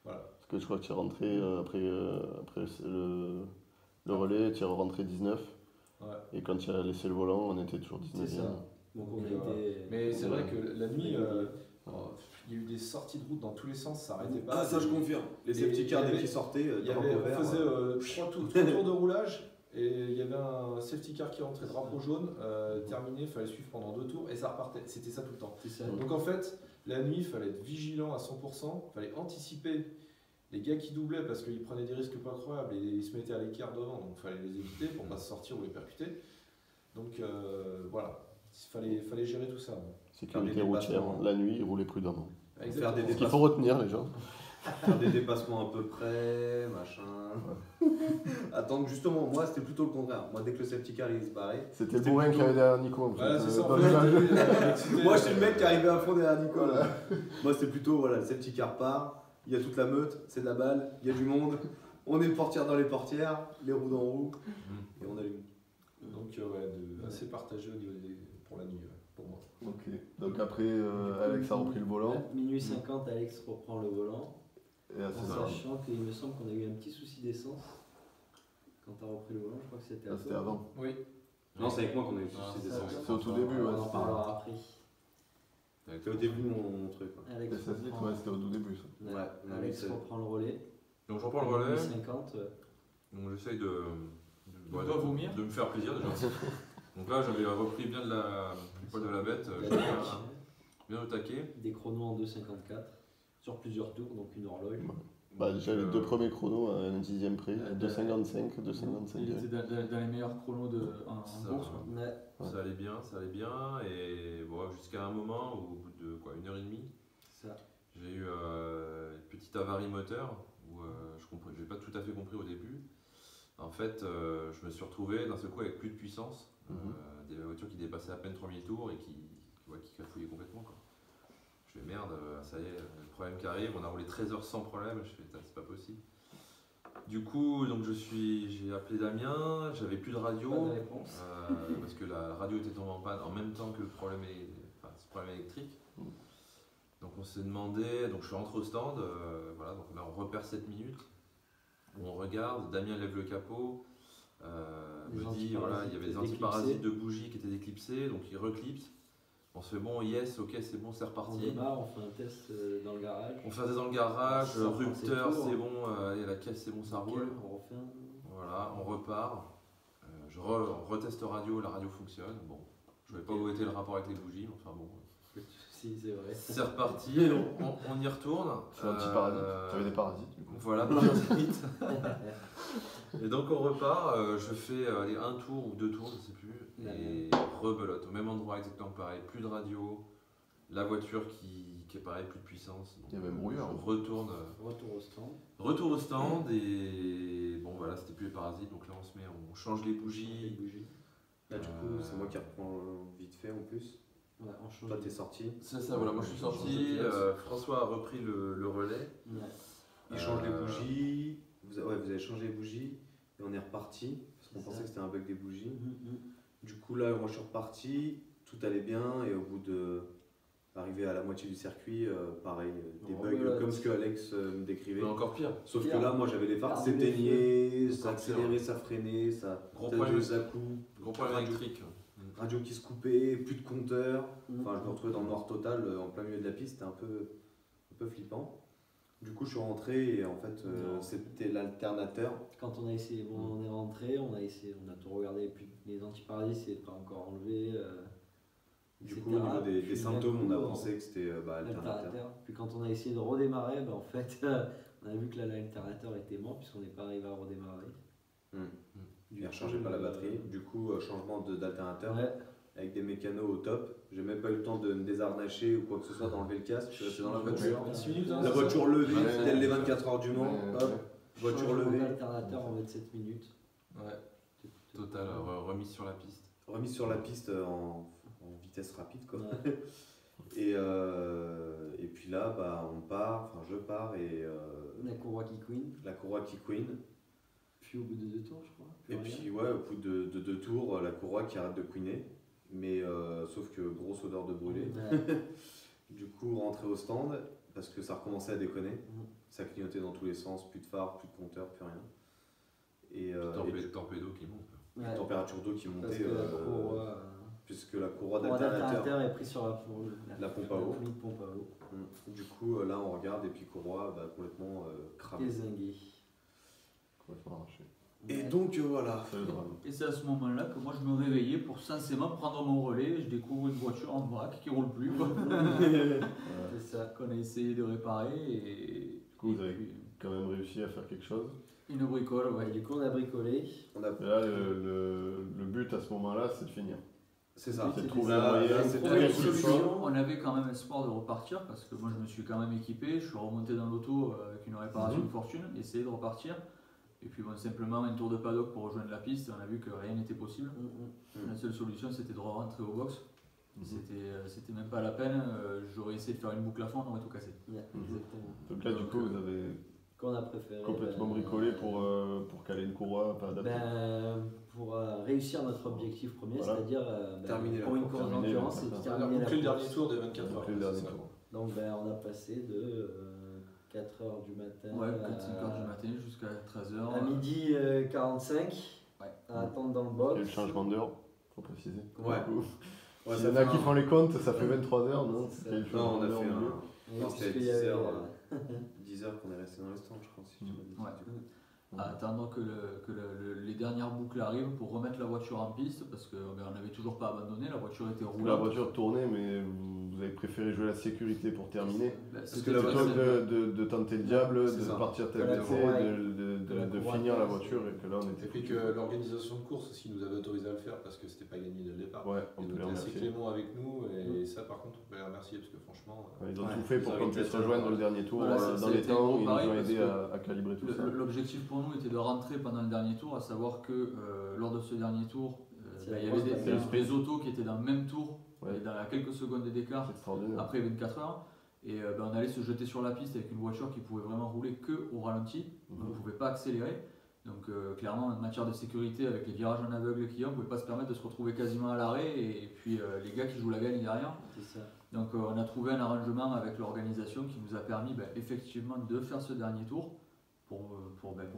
Speaker 6: voilà.
Speaker 1: Parce que je crois que tu es rentré après le relais, tu es rentré 19.
Speaker 6: Ouais.
Speaker 1: Et quand tu as laissé le volant, on était toujours 19.
Speaker 4: C'est ça. Donc on a été...
Speaker 6: Mais c'est vrai que la nuit, il y a eu des sorties de route dans tous les sens, ça n'arrêtait pas.
Speaker 3: Ah, ça je confirme. Les safety cars dès qu'ils sortaient,
Speaker 6: on faisait 3 tours de roulage et il y avait un safety car qui rentrait, drapeau jaune, terminé, il fallait suivre pendant 2 tours et ça repartait. C'était ça tout le temps. Donc en fait, la nuit, il fallait être vigilant à 100%, il fallait anticiper les gars qui doublaient parce qu'ils prenaient des risques pas incroyables et ils se mettaient à l'écart devant, donc il fallait les éviter pour ne pas se sortir ou les percuter. Donc voilà, il fallait gérer tout ça.
Speaker 1: Sécurité routière, la nuit, rouler prudemment.
Speaker 3: Faire des
Speaker 1: Ce qu'il faut retenir, les gens.
Speaker 3: Faire des dépassements à peu près, machin. Attends, justement, moi c'était plutôt le contraire. Moi, dès que le safety car il se barrait.
Speaker 1: C'était le bourrin qui avait derrière Nico. En fait.
Speaker 6: Voilà, c'est ça.
Speaker 1: Dans l'image.
Speaker 3: Moi, j'étais le mec qui arrivait à fond derrière Nico. Là. Moi, c'était plutôt, voilà, le safety car part, il y a toute la meute, c'est de la balle, il y a du monde, on est portière dans les portières, les roues dans roue, et on allume.
Speaker 6: Donc, assez partagé au niveau pour la nuit, pour moi.
Speaker 1: Ok. Donc après, Alex a repris le volant.
Speaker 4: Minuit 50, Alex reprend le volant.
Speaker 1: Et à
Speaker 4: En
Speaker 1: 16 heures.
Speaker 4: sachant qu'il me semble qu'on a eu un petit souci d'essence quand tu as repris le volant, je crois que c'était
Speaker 1: C'était avant.
Speaker 6: Oui.
Speaker 3: Non, c'est avec moi qu'on a eu ce souci d'essence.
Speaker 1: C'est au tout début, ouais.
Speaker 4: On en parlera après.
Speaker 3: C'était au début mon truc. Ouais.
Speaker 4: Alex
Speaker 1: Ça se dit, ouais, c'était au tout début ça.
Speaker 3: Ouais,
Speaker 4: Alex reprend le relais.
Speaker 2: Donc je reprends le relais.
Speaker 4: Minuit 50.
Speaker 2: Donc j'essaye de
Speaker 5: vomir.
Speaker 2: de me faire plaisir déjà. Donc là j'avais repris bien du poil de la bête, bien au taquet.
Speaker 4: Des chronos en 2,54 sur plusieurs tours, donc une horloge.
Speaker 1: Bah, déjà les 2 premiers chronos à un 10e près, 2,55, 2,55.
Speaker 5: Il était dans les meilleurs chronos en course.
Speaker 4: Ouais.
Speaker 2: Ça allait bien et bon, jusqu'à un moment où, au bout de 1h30, j'ai eu une petite avarie moteur où je n'ai pas tout à fait compris au début. En fait, je me suis retrouvé d'un seul coup avec plus de puissance, des voitures qui dépassaient à peine 3000 tours et qui cafouillaient complètement, quoi. Je fais merde, ça y est, le problème qui arrive, on a roulé 13 heures sans problème, je fais c'est pas possible. Du coup, donc j'ai appelé Damien, j'avais plus de radio,
Speaker 4: Pas de réponse.
Speaker 2: parce que la radio était tombée en panne en même temps que ce problème électrique. Donc on s'est demandé, donc je suis rentré au stand, voilà, donc là on repère 7 minutes, on regarde, Damien lève le capot, me dit voilà, il y avait des antiparasites de bougies qui étaient déclipsés, donc il reclipse. On se fait bon, yes, ok, c'est bon, c'est reparti.
Speaker 4: On démarre, on fait un test dans le garage.
Speaker 2: On fait un test dans le garage,
Speaker 4: Ça,
Speaker 2: rupteur,
Speaker 4: c'est
Speaker 2: c'est bon, allez, la caisse, c'est bon, ça roule.
Speaker 4: On refait un...
Speaker 2: Voilà, on repart. Je reteste radio, la radio fonctionne. Bon, je ne vais pas où était le rapport avec les bougies, enfin bon.
Speaker 4: Si, c'est vrai.
Speaker 2: C'est reparti, on y retourne.
Speaker 1: C'est un petit parasite. Tu avais des parasites du coup.
Speaker 2: Voilà, parasites. Et donc on repart, je fais un tour ou 2 tours, je ne sais plus, et rebelote, au même endroit exactement pareil, plus de radio, la voiture qui est pareil, plus de puissance. Donc,
Speaker 1: il y avait un brouillard.
Speaker 2: Je retourne. Retour au stand et bon voilà, c'était plus les parasites, donc là on change les bougies.
Speaker 3: Là du coup, c'est moi qui reprends vite fait en plus.
Speaker 4: Ouais,
Speaker 3: toi t'es sorti.
Speaker 2: C'est ça, voilà, moi je suis sorti, François a repris le relais.
Speaker 3: Il change les bougies, vous avez changé les bougies et on est reparti parce qu'on pensait que c'était un bug des bougies. Du coup là, moi je suis reparti, tout allait bien et au bout de arrivé à la moitié du circuit, pareil, des bugs comme ce que Alex me décrivait.
Speaker 2: Mais encore pire.
Speaker 3: Sauf que là, moi j'avais les phares qui s'éteignaient, ça accélérait, ça freinait, ça faisait à coup.
Speaker 2: Gros problème électrique.
Speaker 3: Radio qui se coupait, plus de compteur. Enfin, je me retrouvais dans le noir total en plein milieu de la piste, c'était un peu flippant. Du coup, je suis rentré et en fait, c'était l'alternateur.
Speaker 4: Quand on a essayé, on est rentré, on a tout regardé, les antiparasites c'est pas encore enlevé.
Speaker 3: Du
Speaker 4: etc.
Speaker 3: coup, au niveau des
Speaker 4: Puis
Speaker 3: symptômes,
Speaker 4: d'un
Speaker 3: on a
Speaker 4: coup,
Speaker 3: pensé que c'était alternateur.
Speaker 4: Puis quand on a essayé de redémarrer, en fait, on a vu que l'alternateur était mort puisqu'on n'est pas arrivé à redémarrer.
Speaker 3: Il ne rechargeait pas la batterie. Du coup, changement d'alternateur
Speaker 4: Ouais.
Speaker 3: avec des mécanos au top. J'ai même pas eu le temps de me désarnacher ou quoi que ce soit, d'enlever le casque. Je suis resté dans la voiture.
Speaker 6: 6 minutes, hein,
Speaker 3: La voiture levée,
Speaker 1: Ouais.
Speaker 3: telle les 24 heures du Mans.
Speaker 1: Ouais.
Speaker 3: Hop, voiture
Speaker 4: Changement
Speaker 3: levée.
Speaker 4: d'alternateur en 27 minutes.
Speaker 6: Ouais.
Speaker 2: Total, remise sur la piste.
Speaker 3: Remise sur la piste en vitesse rapide, quoi.
Speaker 4: Ouais.
Speaker 3: Et puis là, on part, enfin je pars et
Speaker 4: La courroie qui queen.
Speaker 3: la courroie qui queen.
Speaker 4: Puis au bout de 2 tours, je crois.
Speaker 3: Et puis ouais, au bout de 2 tours, la courroie qui arrête de queener. Mais sauf que grosse odeur de brûlé.
Speaker 4: Ouais.
Speaker 3: Du coup, rentrer au stand parce que ça recommençait à déconner.
Speaker 4: Mhm.
Speaker 3: Ça clignotait dans tous les sens, plus de phare, plus de compteur, plus rien. Et
Speaker 2: Torpédo qui monte.
Speaker 4: Ouais.
Speaker 3: température d'eau qui
Speaker 4: Parce
Speaker 3: montait.
Speaker 4: que la courroie,
Speaker 3: Puisque la courroie
Speaker 4: d'alternateur
Speaker 3: d'alternateur.
Speaker 4: est prise sur
Speaker 3: La pompe à eau.
Speaker 4: poulie de pompe à eau.
Speaker 3: Du coup, là, on regarde et puis courroie complètement cramée.
Speaker 4: Dézinguée.
Speaker 1: Complètement arraché.
Speaker 3: Et
Speaker 4: Ouais.
Speaker 3: donc voilà.
Speaker 1: C'est le drame.
Speaker 5: Et c'est à ce moment-là que moi je me réveillais pour censément prendre mon relais et je découvre une voiture en vrac qui roule plus, quoi.
Speaker 4: C'est ça.
Speaker 5: Qu'on a essayé de réparer et.
Speaker 1: Du coup, vous
Speaker 5: et
Speaker 1: avez
Speaker 5: puis,
Speaker 1: quand même réussi à faire quelque chose.
Speaker 5: une bricole, ouais.
Speaker 4: Ouais, du coup, on a bricolé.
Speaker 3: On a...
Speaker 1: Et là, le but à ce moment-là, c'est de finir.
Speaker 3: C'est ça.
Speaker 1: C'est de
Speaker 4: C'était
Speaker 1: trouver
Speaker 3: ça.
Speaker 1: un moyen,
Speaker 3: Là,
Speaker 1: c'est
Speaker 3: c'est
Speaker 1: de
Speaker 3: trouver
Speaker 1: trouver
Speaker 3: une
Speaker 1: quelque
Speaker 3: solution.
Speaker 1: chose.
Speaker 5: On avait quand même espoir de repartir parce que moi je me suis quand même équipé, je suis remonté dans l'auto avec une réparation de fortune, essayer de repartir. Et puis bon, simplement un tour de paddock pour rejoindre la piste, on a vu que rien n'était possible. La seule solution c'était de rentrer au box. C'était même pas la peine, j'aurais essayé de faire une boucle à fond, on aurait tout cassé.
Speaker 4: Ouais, exactement.
Speaker 1: Donc là, du coup, vous avez
Speaker 4: Qu'on a préféré.
Speaker 1: complètement bricolé pour caler une courroie, pas adaptée.
Speaker 4: Pour réussir notre objectif premier,
Speaker 1: Voilà.
Speaker 4: c'est-à-dire
Speaker 3: Terminer
Speaker 4: pour
Speaker 3: la
Speaker 4: une
Speaker 3: course.
Speaker 4: course
Speaker 1: Terminer
Speaker 4: d'endurance,
Speaker 1: la
Speaker 4: c'est de
Speaker 1: course.
Speaker 4: terminer la
Speaker 6: Boucler le dernier
Speaker 4: course.
Speaker 6: tour des 24 heures.
Speaker 1: Donc, les
Speaker 6: c'est
Speaker 1: derniers
Speaker 6: ça.
Speaker 1: tours.
Speaker 4: Donc on a passé de 4h du matin
Speaker 5: Ouais, 4-5 heures du matin jusqu'à 13h.
Speaker 4: à midi 45
Speaker 5: Ouais.
Speaker 4: à attendre dans le
Speaker 1: Il y
Speaker 4: box.
Speaker 1: a eu le changement d'heure, faut préciser.
Speaker 3: Ouais.
Speaker 1: Du coup,
Speaker 3: Ouais,
Speaker 1: s'il y
Speaker 3: ça
Speaker 1: en a
Speaker 3: fait
Speaker 1: qui
Speaker 3: un-
Speaker 1: font les comptes, ça fait 23 heures, non
Speaker 4: C'est
Speaker 1: Il y a eu le
Speaker 3: Non, on
Speaker 1: changement
Speaker 3: a
Speaker 1: d'heure
Speaker 3: fait
Speaker 1: au milieu.
Speaker 4: Et
Speaker 3: Non, c'était à
Speaker 4: puisqu'il y
Speaker 3: 10
Speaker 4: avait,
Speaker 3: heures. 10 heures qu'on est resté dans le stand, je crois. Si tu m'as dit.
Speaker 5: Ouais. À attendre que les dernières boucles arrivent pour remettre la voiture en piste parce qu'on n'avait toujours pas abandonné, la voiture était roulante.
Speaker 1: La voiture tournait, mais vous avez préféré jouer la sécurité pour terminer.
Speaker 5: Bah,
Speaker 3: Parce
Speaker 5: c'était
Speaker 3: que la
Speaker 1: Plutôt
Speaker 3: voiture-
Speaker 1: que de tenter le diable,
Speaker 3: C'est
Speaker 1: de
Speaker 3: ça.
Speaker 1: partir
Speaker 4: Que la
Speaker 1: TBC,
Speaker 4: courroie-
Speaker 1: de
Speaker 4: courroie
Speaker 1: finir la
Speaker 4: casse.
Speaker 1: voiture et que là on
Speaker 6: Et
Speaker 1: était
Speaker 6: puis
Speaker 1: foutu.
Speaker 6: que l'organisation de course aussi nous avait autorisé à le faire parce que c'était pas gagné dès le départ.
Speaker 1: Ouais, on
Speaker 6: Ils
Speaker 1: peut
Speaker 6: ont
Speaker 1: les
Speaker 6: été assez
Speaker 1: remercier.
Speaker 6: clément avec nous et ça par contre on peut les remercier parce que franchement.
Speaker 1: Ouais, ils ont
Speaker 3: Ouais.
Speaker 1: tout fait pour
Speaker 3: Les
Speaker 1: qu'on puisse
Speaker 3: organisateurs,
Speaker 1: rejoindre le dernier tour
Speaker 5: Voilà,
Speaker 1: dans
Speaker 5: ça a
Speaker 1: les
Speaker 5: été
Speaker 1: temps. Ils nous
Speaker 5: pareil
Speaker 1: ont
Speaker 5: parce
Speaker 1: aidé
Speaker 5: que
Speaker 1: à calibrer tout ça.
Speaker 5: L'objectif pour nous était de rentrer pendant le dernier tour, à savoir que lors de ce dernier tour,
Speaker 4: C'est
Speaker 5: bah,
Speaker 4: la
Speaker 5: il y avait
Speaker 4: grosse
Speaker 5: des autos qui étaient dans le même tour,
Speaker 1: Ouais.
Speaker 5: et dans à quelques secondes d'écart
Speaker 1: C'est extraordinaire.
Speaker 5: après 24 heures. Et on allait se jeter sur la piste avec une voiture qui pouvait vraiment rouler que au ralenti, on ne pouvait pas accélérer. Donc clairement en matière de sécurité, avec les virages en aveugle qu'il y a, on ne pouvait pas se permettre de se retrouver quasiment à l'arrêt et puis les gars qui jouent la gagne derrière.
Speaker 4: C'est ça.
Speaker 5: Donc on a trouvé un arrangement avec l'organisation qui nous a permis effectivement de faire ce dernier tour pour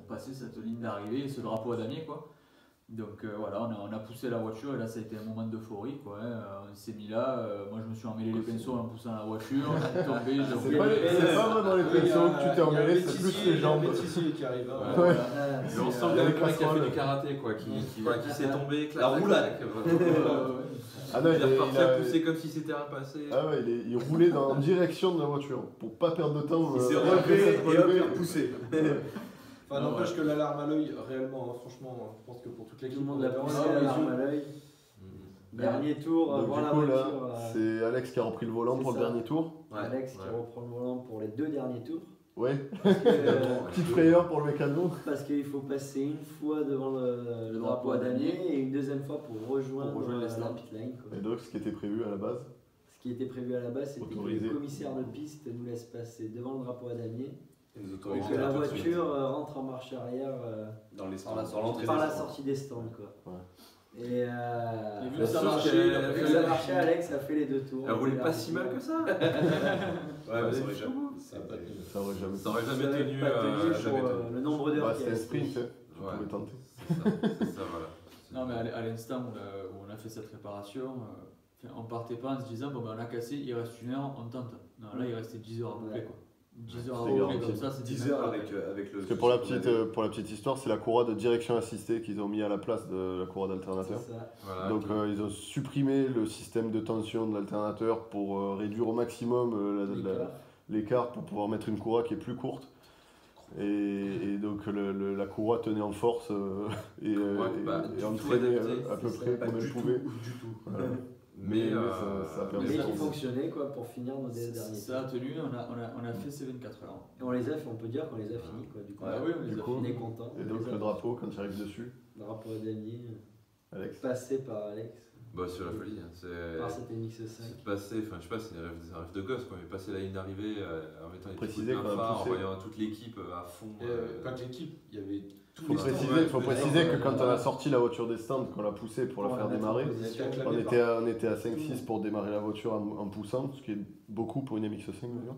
Speaker 5: passer cette ligne d'arrivée et ce drapeau à damier, quoi. Donc voilà, on a poussé la voiture et là ça a été un moment d'euphorie, quoi. On s'est mis là, moi je me suis emmêlé les pinceaux en poussant la voiture, j'ai tombé, j'ai
Speaker 1: C'est
Speaker 5: roulé.
Speaker 1: pas vraiment les pinceaux que tu t'es emmêlé, c'est plus les jambes.
Speaker 6: Il y a un métissier qui arrive. hein.
Speaker 1: Ouais.
Speaker 2: Mais on sent
Speaker 1: il y
Speaker 2: bien
Speaker 1: a
Speaker 2: le
Speaker 1: les
Speaker 2: mec qui a fait
Speaker 1: casseroles.
Speaker 2: du karaté, quoi, qui s'est tombé, clac,
Speaker 3: La
Speaker 2: clac,
Speaker 3: roulade.
Speaker 2: clac,
Speaker 1: Ah non,
Speaker 2: Il est reparti à
Speaker 1: a-
Speaker 2: pousser comme si c'était un passé.
Speaker 1: Ah ouais, il roulait en direction de la voiture pour pas perdre de temps.
Speaker 3: Il s'est
Speaker 1: après
Speaker 3: relevé
Speaker 1: s'être
Speaker 3: et hop,
Speaker 1: relevé.
Speaker 3: il a repoussé.
Speaker 6: Enfin, n'empêche que l'alarme à l'œil, réellement, franchement, je pense que pour toute
Speaker 4: Tout
Speaker 6: l'équipe,
Speaker 4: le monde
Speaker 6: on
Speaker 4: l'a
Speaker 6: avait
Speaker 4: poussé
Speaker 6: vraiment
Speaker 4: à
Speaker 6: les
Speaker 4: l'arme
Speaker 6: yeux.
Speaker 4: à l'œil.
Speaker 2: Mhm.
Speaker 4: Dernier tour,
Speaker 1: Donc
Speaker 4: voir
Speaker 1: du
Speaker 4: la
Speaker 1: coup là,
Speaker 4: voiture.
Speaker 1: c'est Alex qui a repris le volant
Speaker 4: C'est
Speaker 1: pour le
Speaker 4: ça.
Speaker 1: dernier tour.
Speaker 4: Alex qui
Speaker 2: Ouais.
Speaker 4: reprend le volant pour les 2 derniers tours.
Speaker 1: Ouais,
Speaker 4: Euh,
Speaker 1: petite frayeur pour le mécano.
Speaker 4: Parce qu'il faut passer une fois devant le drapeau à damier et une deuxième fois pour rejoindre,
Speaker 5: Pour rejoindre les
Speaker 4: la
Speaker 5: stands.
Speaker 4: pit line, quoi.
Speaker 1: Et donc ce qui était prévu à la base.
Speaker 4: Ce qui était prévu à la base, c'était que
Speaker 1: Autorisé.
Speaker 4: le commissaire de piste nous laisse passer devant le drapeau à damier
Speaker 3: Il nous
Speaker 4: et
Speaker 3: autorise
Speaker 4: que la
Speaker 3: tout de suite.
Speaker 4: voiture rentre en marche arrière
Speaker 3: Dans les stands,
Speaker 6: Par la
Speaker 3: dans l'entrée
Speaker 4: par
Speaker 3: des
Speaker 4: la
Speaker 3: stands.
Speaker 4: sortie des stands, quoi.
Speaker 1: Ouais.
Speaker 4: Et
Speaker 5: Et vu
Speaker 2: que ça
Speaker 4: vu
Speaker 2: marchait,
Speaker 4: que ça marchait, Alex a fait les 2 tours.
Speaker 2: Elle roulait pas si mal que ça.
Speaker 3: Ouais, mais ça aurait jamais.
Speaker 6: Ça a pas tenu.
Speaker 1: Ça aurait jamais.
Speaker 2: Ça aurait
Speaker 4: Ça
Speaker 2: jamais
Speaker 4: avait
Speaker 2: tenu.
Speaker 4: pas tenu pour,
Speaker 2: jamais tenu.
Speaker 4: le nombre d'heures
Speaker 1: Bah,
Speaker 4: qu'il
Speaker 1: c'était un
Speaker 4: restait.
Speaker 1: sprint, hein. Tu
Speaker 2: Ouais.
Speaker 1: pouvais tenter.
Speaker 2: C'est ça, voilà.
Speaker 5: Non mais à l'instant où on a fait cette réparation, on partait pas en se disant bon ben on a cassé, il reste 1 heure, on tente. Non là il restait 10 heures à boucler,
Speaker 4: Ouais.
Speaker 5: quoi. 10 heures
Speaker 1: C'était
Speaker 5: à
Speaker 1: garanti.
Speaker 5: rouler comme ça, c'est
Speaker 3: 10 heures avec le.
Speaker 1: Parce que pour la petite histoire, c'est la courroie de direction assistée qu'ils ont mis à la place de la courroie d'alternateur.
Speaker 4: C'est ça.
Speaker 2: Voilà,
Speaker 1: Donc ils ont supprimé le système de tension de l'alternateur pour réduire au maximum l'écart pour pouvoir mettre une courroie qui est plus courte. Et donc la courroie tenait en force et entraînait à peu près comme elle pouvait.
Speaker 3: Du tout.
Speaker 1: Voilà.
Speaker 2: Mais
Speaker 1: ça a permis
Speaker 4: Mais
Speaker 1: de
Speaker 4: qui
Speaker 1: tourner.
Speaker 4: fonctionnait quoi, pour finir nos derniers
Speaker 5: Ça a
Speaker 4: temps.
Speaker 5: tenu, on a fait ces 24 heures.
Speaker 4: Et on peut dire qu'on les a finis quoi, du coup.
Speaker 5: Ah oui, on les
Speaker 1: Du
Speaker 5: a
Speaker 1: coup,
Speaker 4: On est content.
Speaker 1: Et donc le drapeau, quand tu arrives dessus,
Speaker 4: Le drapeau est gagné,
Speaker 1: Alex.
Speaker 4: passé par Alex,
Speaker 2: bah, c'est la folie. Hein.
Speaker 4: par cette MX5.
Speaker 2: C'est passé, enfin je sais pas, c'est un rêve de gosse quoi, mais passer la ligne d'arrivée en mettant les petits
Speaker 1: Préciser
Speaker 2: coups de
Speaker 1: qu'on a
Speaker 2: phare, en
Speaker 1: poussé.
Speaker 2: voyant toute l'équipe à fond.
Speaker 6: Pas que l'équipe, il y avait tous
Speaker 1: Faut
Speaker 6: les stands.
Speaker 1: faut préciser que quand on a sorti la voiture des stands, qu'on l'a poussée pour la faire démarrer, on était à 5-6 pour démarrer la voiture en poussant, ce qui est beaucoup pour une MX5 d'ailleurs.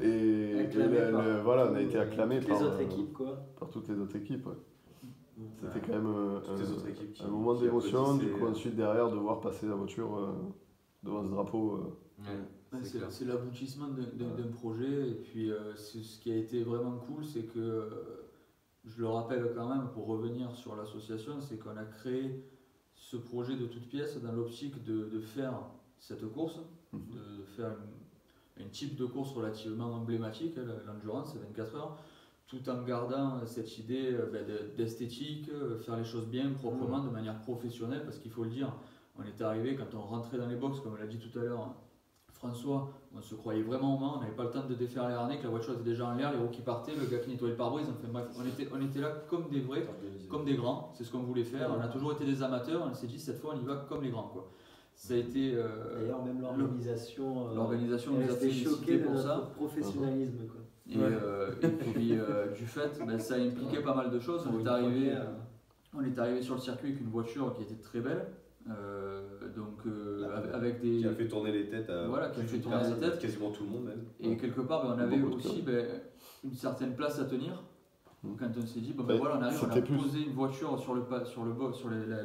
Speaker 1: Et voilà, on a été acclamé
Speaker 4: toutes les autres équipes quoi.
Speaker 1: par toutes les autres équipes. Ouais. C'était
Speaker 3: Ouais.
Speaker 1: quand même
Speaker 3: Toutes les autres équipes qui-
Speaker 1: un moment
Speaker 3: qui
Speaker 1: d'émotion, du
Speaker 3: applaudissaient.
Speaker 1: coup ensuite derrière de voir passer la voiture devant ce drapeau.
Speaker 2: Ouais, c'est clair.
Speaker 5: C'est l'aboutissement d'un projet. Et puis ce qui a été vraiment cool, c'est que, je le rappelle quand même, pour revenir sur l'association, c'est qu'on a créé ce projet de toute pièce dans l'optique de faire cette course, de faire un type de course relativement emblématique, l'endurance, 24 heures, tout en gardant cette idée d'esthétique, faire les choses bien, proprement, de manière professionnelle, parce qu'il faut le dire, on est arrivé, quand on rentrait dans les box, comme l'a dit tout à l'heure François, on se croyait vraiment au Mans, on n'avait pas le temps de défaire les harnais, que la voiture était déjà en l'air, les roues qui partaient, le gars qui nettoyait le pare-brise, enfin bref, on était là comme des vrais, comme des grands, c'est ce qu'on voulait faire, on a toujours été des amateurs, on s'est dit cette fois on y va comme les grands quoi. Ça a été...
Speaker 4: D'ailleurs même l'organisation
Speaker 5: l'organisation
Speaker 4: elle
Speaker 5: nous a
Speaker 4: était
Speaker 5: félicité
Speaker 4: choquée de
Speaker 5: pour
Speaker 4: notre
Speaker 5: ça.
Speaker 4: professionnalisme quoi.
Speaker 5: Et puis du fait, ça a impliqué pas mal de choses. On est arrivé sur le circuit avec une voiture qui était très belle, avec des...
Speaker 3: Qui a fait tourner les têtes à
Speaker 5: Voilà, qui a
Speaker 3: plus
Speaker 5: fait
Speaker 3: d'une
Speaker 5: tourner les
Speaker 3: personne,
Speaker 5: têtes.
Speaker 3: quasiment tout le monde même.
Speaker 5: Et quelque part, on avait
Speaker 1: Beaucoup de
Speaker 5: aussi une certaine place à tenir.
Speaker 1: Mm.
Speaker 5: Quand on s'est dit,
Speaker 1: Ouais,
Speaker 5: voilà, on arrive, on a
Speaker 1: c'était plus-
Speaker 5: posé une voiture sur la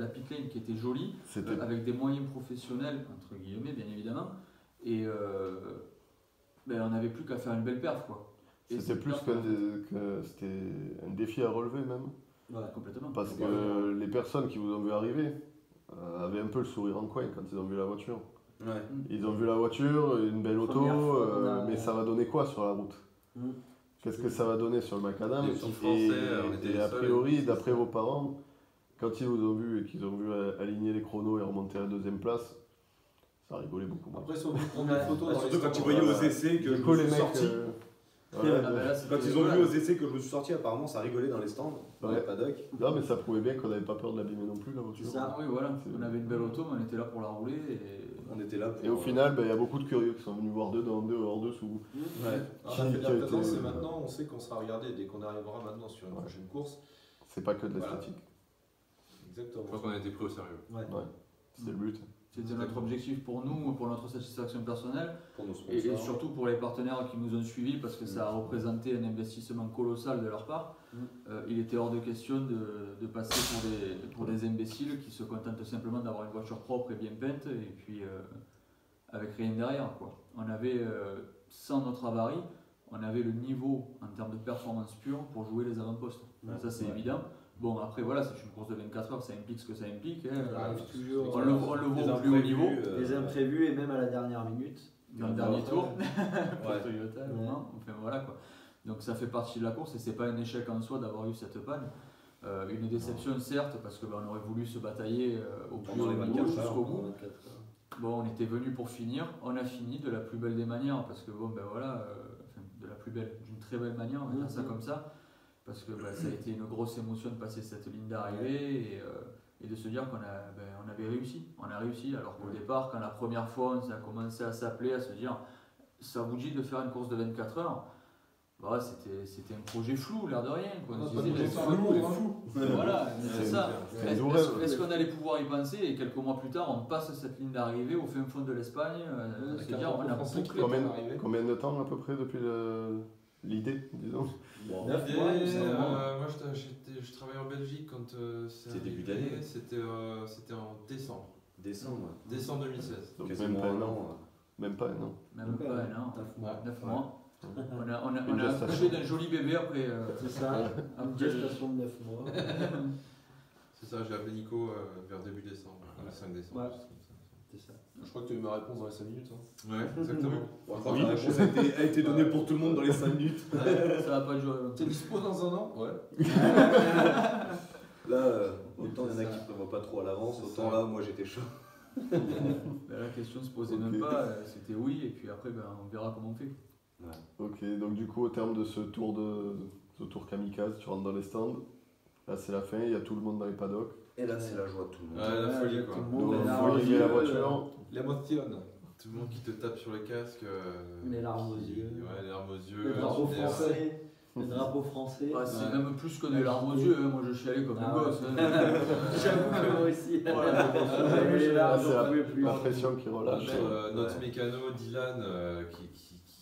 Speaker 5: pit lane qui était jolie,
Speaker 1: C'était
Speaker 5: avec des moyens professionnels, entre guillemets, bien évidemment. Et on n'avait plus qu'à faire une belle perf, quoi. Et
Speaker 1: C'était
Speaker 5: cette
Speaker 1: plus
Speaker 5: perf,
Speaker 1: que c'était un défi à relever même.
Speaker 5: complètement.
Speaker 1: Parce que les personnes qui vous ont vu arriver avaient un peu le sourire en coin quand ils ont vu la voiture.
Speaker 3: Ouais.
Speaker 1: Ils ont vu la voiture, une belle auto,
Speaker 4: Première fois qu'on a-
Speaker 1: mais ça va donner quoi sur la route
Speaker 4: Mm.
Speaker 1: Qu'est-ce que ça va donner sur le macadam
Speaker 2: Les petits Français, on était
Speaker 1: et
Speaker 2: les
Speaker 1: a
Speaker 2: seuls,
Speaker 1: priori,
Speaker 2: c'est
Speaker 1: d'après
Speaker 2: ça.
Speaker 1: vos parents, quand ils vous ont vu et qu'ils ont vu aligner les chronos et remonter à la deuxième place, ça rigolait beaucoup moins.
Speaker 6: Après, ils sont venus prendre des photos dans les
Speaker 3: Surtout quand
Speaker 6: stands.
Speaker 3: ils voyaient aux essais que
Speaker 1: Du
Speaker 3: je
Speaker 1: coup,
Speaker 3: me
Speaker 1: les
Speaker 3: suis
Speaker 1: mecs,
Speaker 3: sorti.
Speaker 1: voilà,
Speaker 5: Ah, là,
Speaker 3: Quand
Speaker 5: c'était-
Speaker 3: ils ont
Speaker 5: voilà.
Speaker 3: vu aux essais que je me suis sorti, apparemment ça rigolait dans les stands, dans
Speaker 1: Ouais.
Speaker 3: les paddocks.
Speaker 1: non, mais ça prouvait bien qu'on n'avait pas peur de l'abîmer non plus la voiture.
Speaker 4: C'est ça.
Speaker 5: Ah oui, voilà, on avait une belle auto, mais on était là pour la rouler.
Speaker 3: On était là pour.
Speaker 1: Et au final, il y a beaucoup de curieux qui sont venus voir hors dessous.
Speaker 3: Ouais.
Speaker 6: On a fait de
Speaker 1: Qui
Speaker 6: la
Speaker 1: a été,
Speaker 6: présence et maintenant on sait qu'on sera regardé dès qu'on arrivera maintenant sur une
Speaker 1: Ouais.
Speaker 6: prochaine course.
Speaker 1: C'est pas que de
Speaker 6: Voilà.
Speaker 1: l'esthétique,
Speaker 2: Je
Speaker 6: Exactement.
Speaker 2: pense qu'on a été pris au sérieux.
Speaker 1: c'était le but.
Speaker 5: C'était notre objectif pour nous, pour notre satisfaction personnelle,
Speaker 3: Pour nos
Speaker 5: et
Speaker 3: sponsors.
Speaker 5: surtout pour les partenaires qui nous ont suivis, parce que ça a représenté un investissement colossal de leur part. Il était hors de question de passer pour des imbéciles qui se contentent simplement d'avoir une voiture propre et bien peinte, et puis avec rien derrière, quoi. On avait, sans notre avarie, on avait le niveau en termes de performance pure pour jouer les avant-postes. Ça c'est évident. Bon, après voilà, c'est une course de 24 heures, ça implique ce que ça implique. Hein.
Speaker 4: Ça arrive toujours.
Speaker 5: On le voit au plus haut niveau,
Speaker 4: Les imprévus et même à la dernière minute.
Speaker 5: dans le dernier tour. Pour
Speaker 3: Ouais.
Speaker 5: Toyota,
Speaker 4: Ouais.
Speaker 5: non, enfin voilà quoi. Donc ça fait partie de la course et c'est pas un échec en soi d'avoir eu cette panne. Une déception certes parce que on aurait voulu se batailler au plus
Speaker 3: Pendant
Speaker 5: haut
Speaker 3: les
Speaker 5: niveau
Speaker 3: 24 heures,
Speaker 5: jusqu'au bout.
Speaker 4: 24 heures.
Speaker 5: Bon, on était venu pour finir, on a fini de la plus belle des manières parce que bon voilà, enfin, de la plus belle, d'une très belle manière, on va dire ça comme ça, parce que ça a été une grosse émotion de passer cette ligne d'arrivée et de se dire qu'on on avait réussi, on a réussi. Alors qu'au départ, quand la première fois on a commencé à s'appeler, à se dire ça vous dit de faire une course de 24 heures, bah, c'était un projet flou, l'air de rien. Quoi. On se disait, voilà, c'est ça.
Speaker 1: C'est un doux rêve.
Speaker 5: Est-ce qu'on allait pouvoir y penser et quelques mois plus tard, on passe cette ligne d'arrivée au fin fond de l'Espagne, se dire on a bouclé.
Speaker 1: Combien de temps à peu près depuis l'idée, disons?
Speaker 4: 9 mois, il me semble.
Speaker 2: Moi, je travaillais en Belgique quand c'est
Speaker 3: C'était début
Speaker 2: arrivé.
Speaker 3: d'année.
Speaker 2: C'était en décembre.
Speaker 3: Décembre.
Speaker 2: Décembre 2016.
Speaker 1: Donc
Speaker 3: Quasiment
Speaker 1: même pas un
Speaker 3: un
Speaker 1: an.
Speaker 3: an.
Speaker 1: Même pas un an.
Speaker 5: Même pas un an, 9 mois. On a accouché d'un joli bébé après.
Speaker 4: C'est ça, une gestation de 9 mois.
Speaker 2: C'est ça, j'ai appelé Nico vers début décembre, le 5 décembre.
Speaker 4: Ouais.
Speaker 2: juste comme ça.
Speaker 4: C'est ça.
Speaker 6: Je crois que tu as eu ma réponse dans les 5 minutes. Hein.
Speaker 2: Ouais, exactement.
Speaker 3: Je crois que la réponse a été donnée pour tout le monde dans les 5 minutes.
Speaker 5: Ça va pas durer longtemps.
Speaker 6: T'es dispo dans un an? Ouais.
Speaker 3: Là, autant il y en a qui ne prévoient pas trop à l'avance, autant là, moi j'étais chaud.
Speaker 5: La question se posait même pas, c'était oui, et puis après on verra comment on fait.
Speaker 1: Ok, donc du coup, au terme de ce tour kamikaze, tu rentres dans les stands. Là, c'est la fin, il y a tout le monde dans les paddocks.
Speaker 3: Et là, c'est la joie de tout le monde.
Speaker 2: Ouais, la folie quoi.
Speaker 4: Tout le
Speaker 1: Donc,
Speaker 4: monde,
Speaker 1: il
Speaker 4: les larmes
Speaker 1: faut
Speaker 4: aux
Speaker 1: régler la
Speaker 4: yeux,
Speaker 1: voiture.
Speaker 6: L'émotion.
Speaker 2: Tout le monde qui te tape sur le casque.
Speaker 4: Les larmes aux yeux.
Speaker 2: Ouais, les larmes aux yeux.
Speaker 4: Le drapeau
Speaker 2: tu dis,
Speaker 4: français. Le drapeau français.
Speaker 5: Ah, c'est
Speaker 2: Ouais.
Speaker 5: même plus que des larmes aux yeux, hein. Moi je chialais comme un
Speaker 4: Ah ouais.
Speaker 5: gosse. hein.
Speaker 4: J'avoue que moi aussi.
Speaker 5: Voilà.
Speaker 4: J'avais les
Speaker 1: Là,
Speaker 4: larmes,
Speaker 1: c'est
Speaker 4: j'en pouvais plus.
Speaker 1: la pression qui relâche.
Speaker 2: Notre
Speaker 3: Ouais.
Speaker 2: mécano, Dylan, qui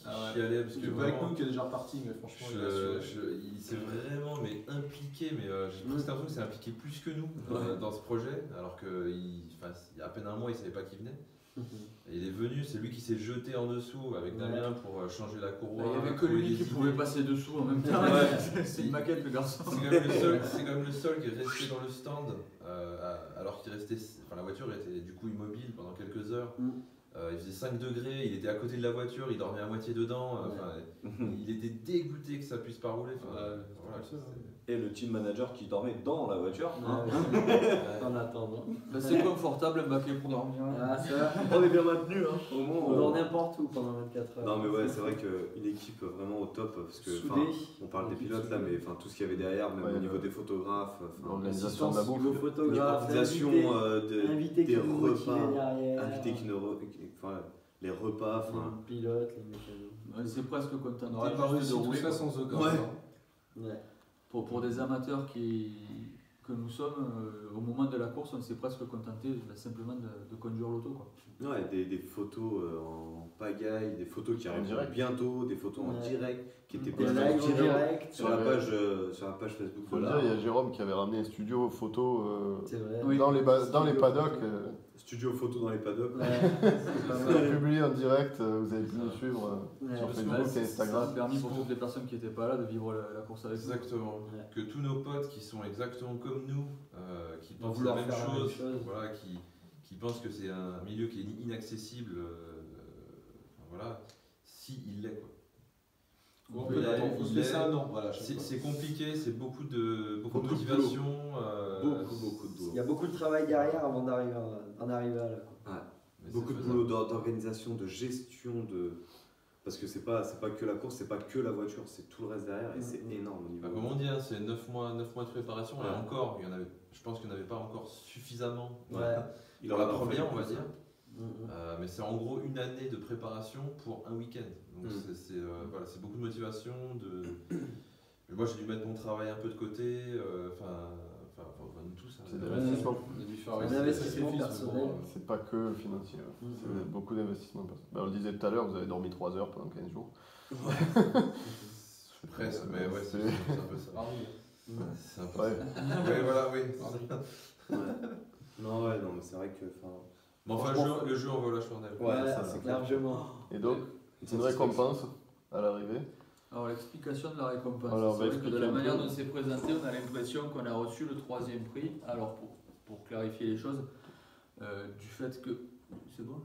Speaker 6: Ah ouais.
Speaker 2: chialait parce
Speaker 6: Parce
Speaker 2: que
Speaker 6: que avec
Speaker 2: vraiment,
Speaker 6: nous qui est déjà reparti, mais franchement, il a assuré.
Speaker 2: il s'est vraiment impliqué, mais j'ai presque l'impression que c'est impliqué plus que nous dans ce projet, alors qu'il y a à peine un mois, il savait pas qui venait. Et il est venu, c'est lui qui s'est jeté en dessous avec Damien pour changer la courroie.
Speaker 5: Il n'y avait que
Speaker 2: trouver
Speaker 5: lui
Speaker 2: des
Speaker 5: qui
Speaker 2: idées.
Speaker 5: pouvait passer dessous en même temps.
Speaker 2: Ouais.
Speaker 5: C'est une maquette le garçon.
Speaker 2: C'est quand même le seul qui est resté dans le stand alors qu'il restait. Enfin, la voiture était du coup immobile pendant quelques heures. Il faisait 5 degrés, il était à côté de la voiture, il dormait à moitié dedans. Il était dégoûté que ça puisse pas rouler. Voilà,
Speaker 3: Et le team manager qui dormait dans la voiture.
Speaker 4: En attendant.
Speaker 5: Ben, c'est confortable un baquet pour dormir.
Speaker 4: Ah, ça,
Speaker 3: On est bien maintenu, hein. Au moins,
Speaker 4: on dort n'importe où pendant 24 heures.
Speaker 3: Non, mais ouais, c'est vrai qu'une équipe vraiment au top. Parce que, enfin,
Speaker 4: Soudée.
Speaker 3: on parle des pilotes là, mais enfin, tout ce qu'il y avait derrière, même
Speaker 1: Ouais,
Speaker 3: au niveau
Speaker 1: ouais.
Speaker 3: des photographes.
Speaker 1: L'organisation de la bouffe.
Speaker 4: Vos photographes,
Speaker 3: L'organisation
Speaker 4: invités
Speaker 3: des
Speaker 4: qui nous motivaient
Speaker 3: repas.
Speaker 4: derrière.
Speaker 3: Invités qui ne. Enfin, les repas. Enfin,
Speaker 4: Les pilotes, les mécanos.
Speaker 5: Ouais, c'est presque content
Speaker 6: On n'aurait pas réussi tout ça sans eux quand
Speaker 3: Ouais.
Speaker 6: même.
Speaker 4: Ouais.
Speaker 5: Pour des amateurs que nous sommes, au moment de la course, on s'est presque contenté simplement de conduire l'auto. Quoi.
Speaker 3: ouais, des photos en pagaille, des photos qui
Speaker 1: En
Speaker 3: arrivent
Speaker 1: direct.
Speaker 3: bientôt, des photos en
Speaker 4: Ouais.
Speaker 3: direct qui étaient
Speaker 4: Des
Speaker 3: postées
Speaker 4: lives en
Speaker 3: en
Speaker 4: direct.
Speaker 3: sur la page Facebook.
Speaker 1: Faut le dire, il y a Jérôme qui avait ramené un studio photo
Speaker 4: C'est vrai.
Speaker 5: Oui.
Speaker 1: dans les paddocks.
Speaker 3: Studio photo dans les paddocks.
Speaker 4: Ouais, c'est pas
Speaker 1: Vous avez
Speaker 4: mal.
Speaker 1: publié en direct, vous avez pu nous suivre
Speaker 4: Ouais.
Speaker 1: sur
Speaker 2: parce que
Speaker 1: Facebook
Speaker 5: Ça
Speaker 1: et
Speaker 5: a
Speaker 1: Instagram.
Speaker 5: permis pour toutes les personnes qui n'étaient pas là de vivre la course avec nous.
Speaker 2: Exactement.
Speaker 4: Ouais.
Speaker 2: Que tous nos potes qui sont exactement comme nous, qui
Speaker 4: Vont
Speaker 2: pensent
Speaker 4: vouloir
Speaker 2: la même
Speaker 4: faire la même
Speaker 2: chose,
Speaker 4: chose.
Speaker 2: voilà, qui pensent que c'est un milieu qui est inaccessible, voilà, si il l'est quoi.
Speaker 6: On
Speaker 2: peut
Speaker 6: peut
Speaker 2: y aller,
Speaker 6: on peut se
Speaker 2: il
Speaker 6: laisser
Speaker 2: est-
Speaker 6: un an. Voilà, à chaque fois.
Speaker 2: C'est compliqué, c'est beaucoup de
Speaker 3: Beaucoup de
Speaker 2: motivation.
Speaker 3: Beaucoup de
Speaker 4: Il y
Speaker 3: boulot.
Speaker 4: a beaucoup de travail derrière avant d'en arriver à là. Quoi.
Speaker 2: mais
Speaker 3: Beaucoup
Speaker 2: c'est
Speaker 3: de
Speaker 2: faisable.
Speaker 3: boulot d'organisation, de gestion, parce que c'est pas que la course, c'est pas que la voiture, c'est tout le reste derrière et c'est énorme au niveau.
Speaker 2: Bah, comme on dit, hein, c'est 9 mois de préparation,
Speaker 3: Ouais.
Speaker 2: et encore, je pense qu'il n'y en avait pas encore suffisamment.
Speaker 4: Ouais.
Speaker 3: Il
Speaker 2: Pour
Speaker 3: en
Speaker 2: la
Speaker 3: a fallu
Speaker 2: première, on va
Speaker 3: plus,
Speaker 2: dire.
Speaker 4: Mhm.
Speaker 2: Mais c'est en gros une année de préparation pour un week-end. Donc
Speaker 3: Mm.
Speaker 2: voilà, c'est beaucoup de motivation. Moi j'ai dû mettre mon travail un peu de côté. Enfin, nous tous. hein.
Speaker 1: C'est des investissements.
Speaker 6: On a dû faire
Speaker 4: Un
Speaker 6: des
Speaker 4: investissement
Speaker 6: sacrifices,
Speaker 4: personnel.
Speaker 6: mais bon,
Speaker 1: C'est pas que financier,
Speaker 4: Mhm.
Speaker 1: c'est beaucoup d'investissements. Ben, on le disait tout à l'heure, vous avez dormi 3 heures pendant 15 jours.
Speaker 2: Presque, mais ouais, c'est un peu ça.
Speaker 6: pardon.
Speaker 2: C'est un peu
Speaker 1: Ouais.
Speaker 2: ça. Ouais, voilà, oui.
Speaker 3: Ouais. Non, ouais, non, mais c'est vrai que.
Speaker 2: Mais enfin, le jeu en vaut la chandelle.
Speaker 3: Ouais, ça, c'est clair.
Speaker 4: largement.
Speaker 1: Et donc, c'est une récompense à l'arrivée.
Speaker 5: Alors l'explication de la récompense,
Speaker 1: Alors,
Speaker 5: c'est
Speaker 1: bah,
Speaker 5: vrai que de
Speaker 1: expliquez
Speaker 5: la
Speaker 1: un peu.
Speaker 5: manière dont c'est présenté, on a l'impression qu'on a reçu le 3e prix. Alors pour clarifier les choses, du fait que... C'est bon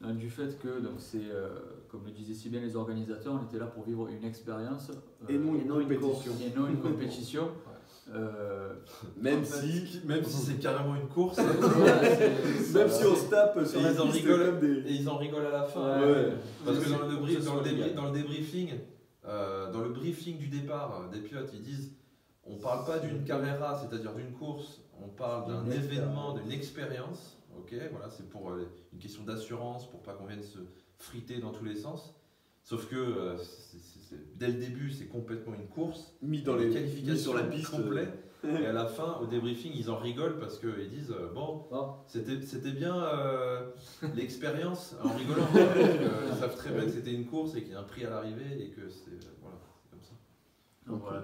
Speaker 5: Non, du fait que, donc c'est, comme le disaient si bien les organisateurs, on était là pour vivre une expérience
Speaker 3: Et non
Speaker 4: et non
Speaker 3: une
Speaker 4: une
Speaker 3: compétition.
Speaker 5: et non une compétition.
Speaker 3: Même
Speaker 2: En fait,
Speaker 3: si.
Speaker 2: même si c'est carrément une course,
Speaker 3: Même si on se tape sur
Speaker 2: Et
Speaker 3: la
Speaker 2: ils en
Speaker 3: piste
Speaker 2: rigolent.
Speaker 3: comme des.
Speaker 2: et ils en rigolent à la fin.
Speaker 3: Ouais.
Speaker 2: Parce que
Speaker 6: C'est-
Speaker 2: dans le,
Speaker 6: c'est sur le légal.
Speaker 2: débriefing, dans le briefing du départ des pilotes, ils disent on parle pas d'une carrera, c'est-à-dire d'une course, on parle d'un
Speaker 4: D'une
Speaker 2: événement, d'une expérience. Ok, voilà, c'est pour une question d'assurance, pour pas qu'on vienne se friter dans tous les sens. Sauf que dès le début, c'est complètement une course,
Speaker 3: Mis dans
Speaker 2: une
Speaker 3: les
Speaker 2: qualifications
Speaker 3: mis sur la piste.
Speaker 2: complète. Et à la fin, au débriefing, ils en rigolent parce qu'ils disent bon,
Speaker 4: Oh.
Speaker 2: c'était bien l'expérience en rigolant. Ils savent très bien que c'était une course et qu'il y a un prix à l'arrivée et que c'est voilà, c'est comme ça.
Speaker 5: Donc voilà,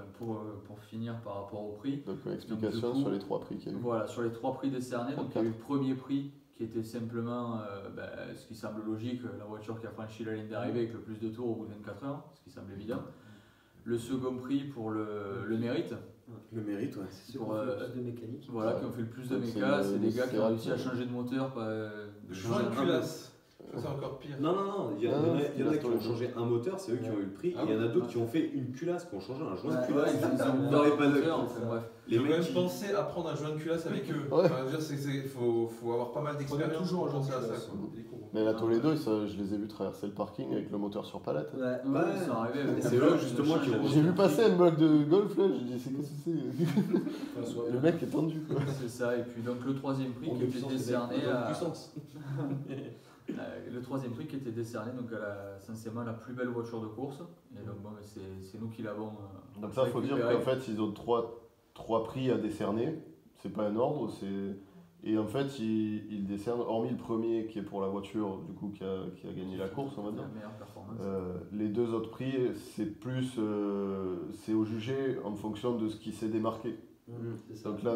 Speaker 5: pour finir par rapport au prix,
Speaker 1: Donc, explication
Speaker 5: coup,
Speaker 1: sur les 3 prix qu'il y a eu.
Speaker 5: voilà, sur les 3 prix décernés, donc il y a eu le premier prix qui était simplement ce qui semble logique, la voiture qui a franchi la ligne d'arrivée avec le plus de tours au bout de 24 heures, ce qui semble évident. Le second prix pour le mérite.
Speaker 3: Le mérite, ouais.
Speaker 4: C'est ceux qui ont fait le plus de mécanique.
Speaker 5: Voilà, qui ont fait le plus de
Speaker 1: Donc,
Speaker 5: méca, c'est des gars qui ont réussi à
Speaker 1: c'est
Speaker 5: changer de moteur.
Speaker 2: Joint de culasse. C'est encore pire.
Speaker 3: Non, il y en a qui ont changé un moteur, c'est eux qui ont eu le prix, et il y en a d'autres qui ont fait une culasse, qui ont changé un joint de culasse.
Speaker 5: Ils ont
Speaker 3: dans les
Speaker 5: le
Speaker 3: paddocks.
Speaker 5: moteur, enfin, bref.
Speaker 2: Ils ont quand même pensé à prendre un joint de culasse avec eux.
Speaker 1: Ouais.
Speaker 2: Enfin, je veux dire, faut avoir pas mal d'expérience
Speaker 6: toujours
Speaker 2: pour
Speaker 6: un joint
Speaker 2: penser
Speaker 6: de
Speaker 2: à ça.
Speaker 6: culasse.
Speaker 2: Quoi.
Speaker 1: Mais la Toledo, je les ai vus traverser le parking avec le moteur sur palette.
Speaker 4: Ouais.
Speaker 5: Ouais, ils sont arrivés avec
Speaker 3: c'est
Speaker 5: un
Speaker 3: eux,
Speaker 5: bloc,
Speaker 3: justement, qui ont-
Speaker 1: J'ai vu passer un bloc de golf là, j'ai dit c'est qu'est-ce que c'est. Le mec est tendu quoi.
Speaker 5: C'est ça, et puis donc le troisième prix qui était décerné le troisième prix qui était décerné donc censément la plus belle voiture de course. Et donc bon, c'est nous qui l'avons.
Speaker 1: Donc ça, faut dire qu'en fait, ils ont trois prix à décerner. C'est pas un ordre, et en fait, ils décernent, hormis le premier qui est pour la voiture du coup qui a gagné la course, on va dire.
Speaker 5: La meilleure performance.
Speaker 1: Les deux autres prix, c'est plus c'est au jugé en fonction de ce qui s'est démarqué.
Speaker 4: C'est ça.
Speaker 1: Donc là,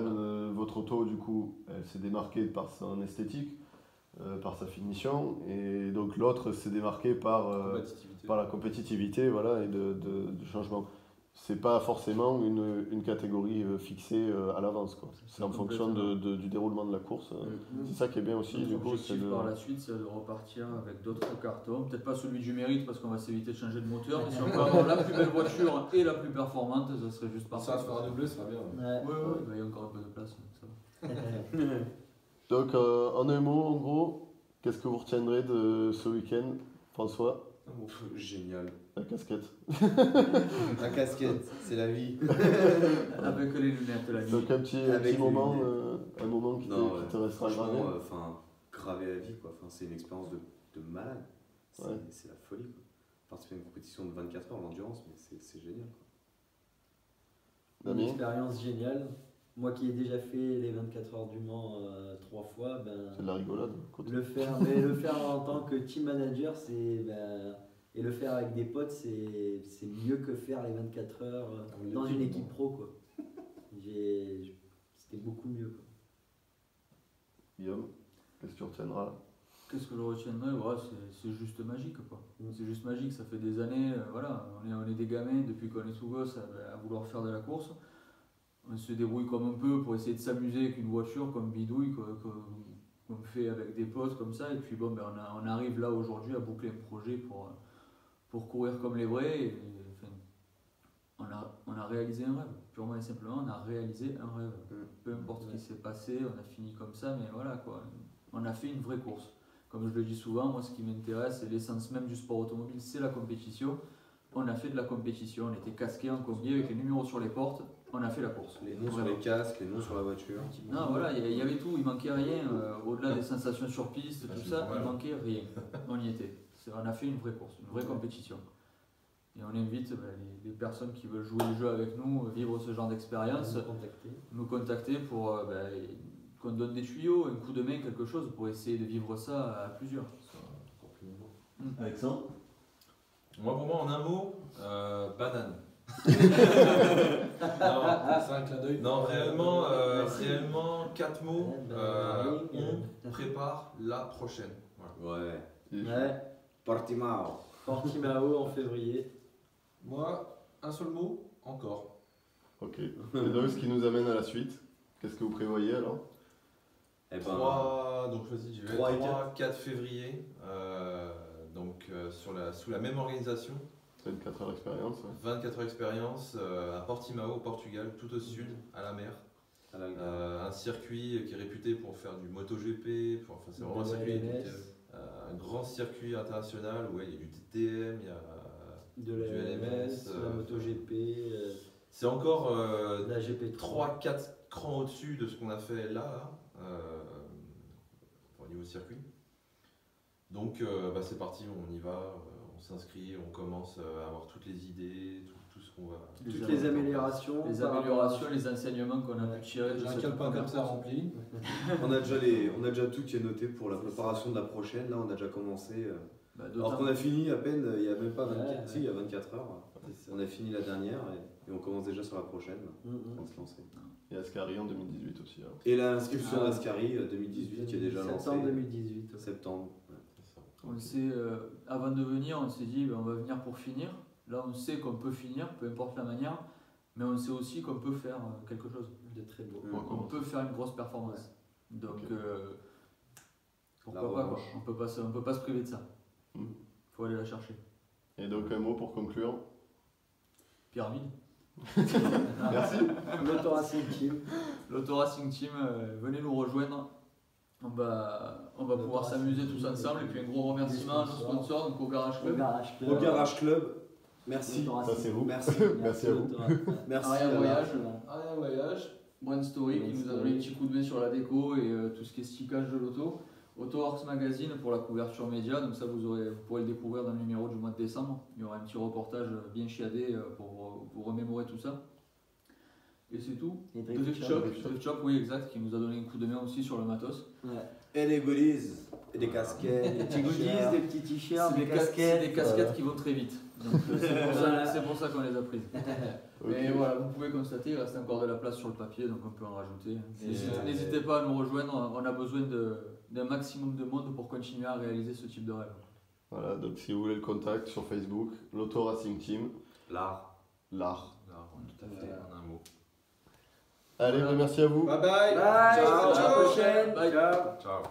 Speaker 1: votre auto, du coup, elle s'est démarquée par son esthétique, par sa finition, et donc l'autre s'est démarqué par la compétitivité, voilà, et du changement. C'est pas forcément une catégorie fixée à l'avance, quoi. C'est en fonction du déroulement de la course. C'est ça qui est bien aussi, du coup.
Speaker 5: L'objectif par la suite, c'est de repartir avec d'autres cartons. Peut-être pas celui du mérite parce qu'on va s'éviter de changer de moteur, mais si on peut avoir la plus belle voiture et la plus performante, ça serait juste parfait.
Speaker 6: Ça va se faire doubler, ça va bien.
Speaker 5: Ouais, il y a encore un peu de place. Ça va.
Speaker 1: Donc, en un mot, en gros, qu'est-ce que vous retiendrez de ce week-end, François?
Speaker 3: Génial.
Speaker 1: La casquette.
Speaker 3: La casquette, c'est la vie.
Speaker 5: Avec les lunettes, la nuit.
Speaker 1: Donc, un petit moment, un moment qui te restera gravé.
Speaker 3: Franchement, gravé à vie, quoi. Enfin, c'est une expérience de malade. C'est la folie, quoi. Participer à une compétition de 24 heures, l'endurance, mais c'est génial, quoi.
Speaker 4: Une expérience géniale. Moi qui ai déjà fait les 24 heures du Mans 3 fois,
Speaker 1: c'est de la rigolade.
Speaker 4: le faire en tant que team manager, et le faire avec des potes, c'est mieux que faire les 24 heures dans une équipe pro, quoi. C'était beaucoup mieux, quoi.
Speaker 1: Guillaume, qu'est-ce que tu retiendras?
Speaker 5: Qu'est-ce que je retiendrai? C'est juste magique, quoi. C'est juste magique, ça fait des années, voilà, on est des gamins depuis qu'on est tout gosse à vouloir faire de la course. On se débrouille comme un peu pour essayer de s'amuser avec une voiture comme bidouille, qu'on fait avec des potes comme ça. Et puis bon, on arrive là aujourd'hui à boucler un projet pour courir comme les vrais. Et, enfin, on a réalisé un rêve. Purement et simplement, on a réalisé un rêve. Peu importe ce qui s'est passé, on a fini comme ça, mais voilà quoi. On a fait une vraie course. Comme je le dis souvent, moi ce qui m'intéresse, et l'essence même du sport automobile, c'est la compétition. On a fait de la compétition, on était casqués en combi avec les numéros sur les portes, on a fait la course.
Speaker 3: Les noms sur les casques, les noms sur la voiture.
Speaker 5: Non, voilà, il y avait tout, il manquait rien. Au-delà des sensations sur piste, tout ça, il manquait rien. On y était. On a fait une vraie course, une vraie compétition. Et on invite les personnes qui veulent jouer le jeu avec nous, vivre ce genre d'expérience, nous contacter pour qu'on donne des tuyaux, un coup de main, quelque chose pour essayer de vivre ça à plusieurs.
Speaker 1: Alexandre?
Speaker 2: Moi, pour moi, en un mot, banane. Non, réellement, 4 mots. On prépare la prochaine. Voilà.
Speaker 3: Ouais. Portimao.
Speaker 4: Portimao en février.
Speaker 6: Moi, un seul mot, encore.
Speaker 1: Ok. Et donc, ce qui nous amène à la suite. Qu'est-ce que vous prévoyez alors?
Speaker 2: 3, donc vas-y, je vais
Speaker 3: 3 et
Speaker 2: 4 février. Sous la même organisation.
Speaker 1: 24 heures d'expérience.
Speaker 2: 24 heures d'expérience à Portimao, au Portugal, tout au sud, à la mer. Un circuit qui est réputé pour faire du MotoGP. C'est vraiment un circuit. Un grand circuit international où il y a du DTM, il y a
Speaker 4: de la LMS, la MotoGP.
Speaker 2: C'est encore
Speaker 4: la GP3.
Speaker 2: 3-4 crans au-dessus de ce qu'on a fait là au niveau circuit. Donc c'est parti, on y va, on s'inscrit, on commence à avoir toutes les idées, tout ce qu'on va...
Speaker 4: Toutes les améliorations.
Speaker 5: Les enseignements qu'on a pu tirer de
Speaker 6: un calepin comme ça rempli.
Speaker 3: On a déjà tout qui est noté pour la préparation de la prochaine. Là, on a déjà commencé. Alors qu'on a fini à peine, il n'y a même pas 24, il y a 24 heures. On a fini la dernière et on commence déjà sur la prochaine. On va se lancer.
Speaker 1: Et Ascari en 2018 aussi. Alors.
Speaker 3: Et l'inscription d'Ascari 2018 qui est déjà lancée.
Speaker 4: Septembre 2018.
Speaker 3: Septembre.
Speaker 5: On sait, avant de venir, on s'est dit on va venir pour finir. Là, on sait qu'on peut finir, peu importe la manière, mais on sait aussi qu'on peut faire quelque chose
Speaker 4: De très beau.
Speaker 5: On peut faire une grosse performance. Donc, pourquoi
Speaker 3: La
Speaker 5: pas, quoi.
Speaker 3: revanche.
Speaker 5: On peut pas se priver de ça. Faut aller la chercher.
Speaker 1: Et donc un mot pour conclure.
Speaker 5: Pyramide.
Speaker 1: Merci.
Speaker 4: L'Autoracing Team.
Speaker 5: L'Autoracing Team, venez nous rejoindre. On va pouvoir s'amuser tous ensemble. Et puis un gros remerciement à nos sponsors, donc au Garage Club.
Speaker 3: Au Garage Club. Merci.
Speaker 1: Ça c'est vous.
Speaker 3: Merci.
Speaker 1: Merci à vous.
Speaker 3: Merci.
Speaker 5: Aria
Speaker 3: Voyage.
Speaker 5: Voyage. Brand Story qui nous a donné un petit coup de main sur la déco et tout ce qui est stickage de l'auto. AutoWorks Magazine pour la couverture média, donc ça vous pourrez le découvrir dans le numéro du mois de décembre. Il y aura un petit reportage bien chiadé pour vous remémorer tout ça. Et c'est tout.
Speaker 4: Et
Speaker 5: Drift Shop, oui exact, qui nous a donné un coup de main aussi sur le matos.
Speaker 3: Et les goodies. Et des casquettes.
Speaker 4: Des petits goodies, des petits t-shirts, des casquettes.
Speaker 5: C'est des casquettes qui vont très vite. Donc c'est pour ça qu'on les a prises. Mais voilà, vous pouvez constater, il reste encore de la place sur le papier, donc on peut en rajouter. N'hésitez pas à nous rejoindre, on a besoin d'un maximum de monde pour continuer à réaliser ce type de rêve.
Speaker 1: Voilà, donc si vous voulez le contact sur Facebook, l'Autoracing Team.
Speaker 3: L'art.
Speaker 2: Tout à fait, en un mot.
Speaker 1: Allez, merci à vous.
Speaker 6: Bye bye.
Speaker 4: Bye.
Speaker 6: Ciao.
Speaker 4: À la prochaine.
Speaker 5: Bye.
Speaker 6: Ciao.
Speaker 2: Ciao.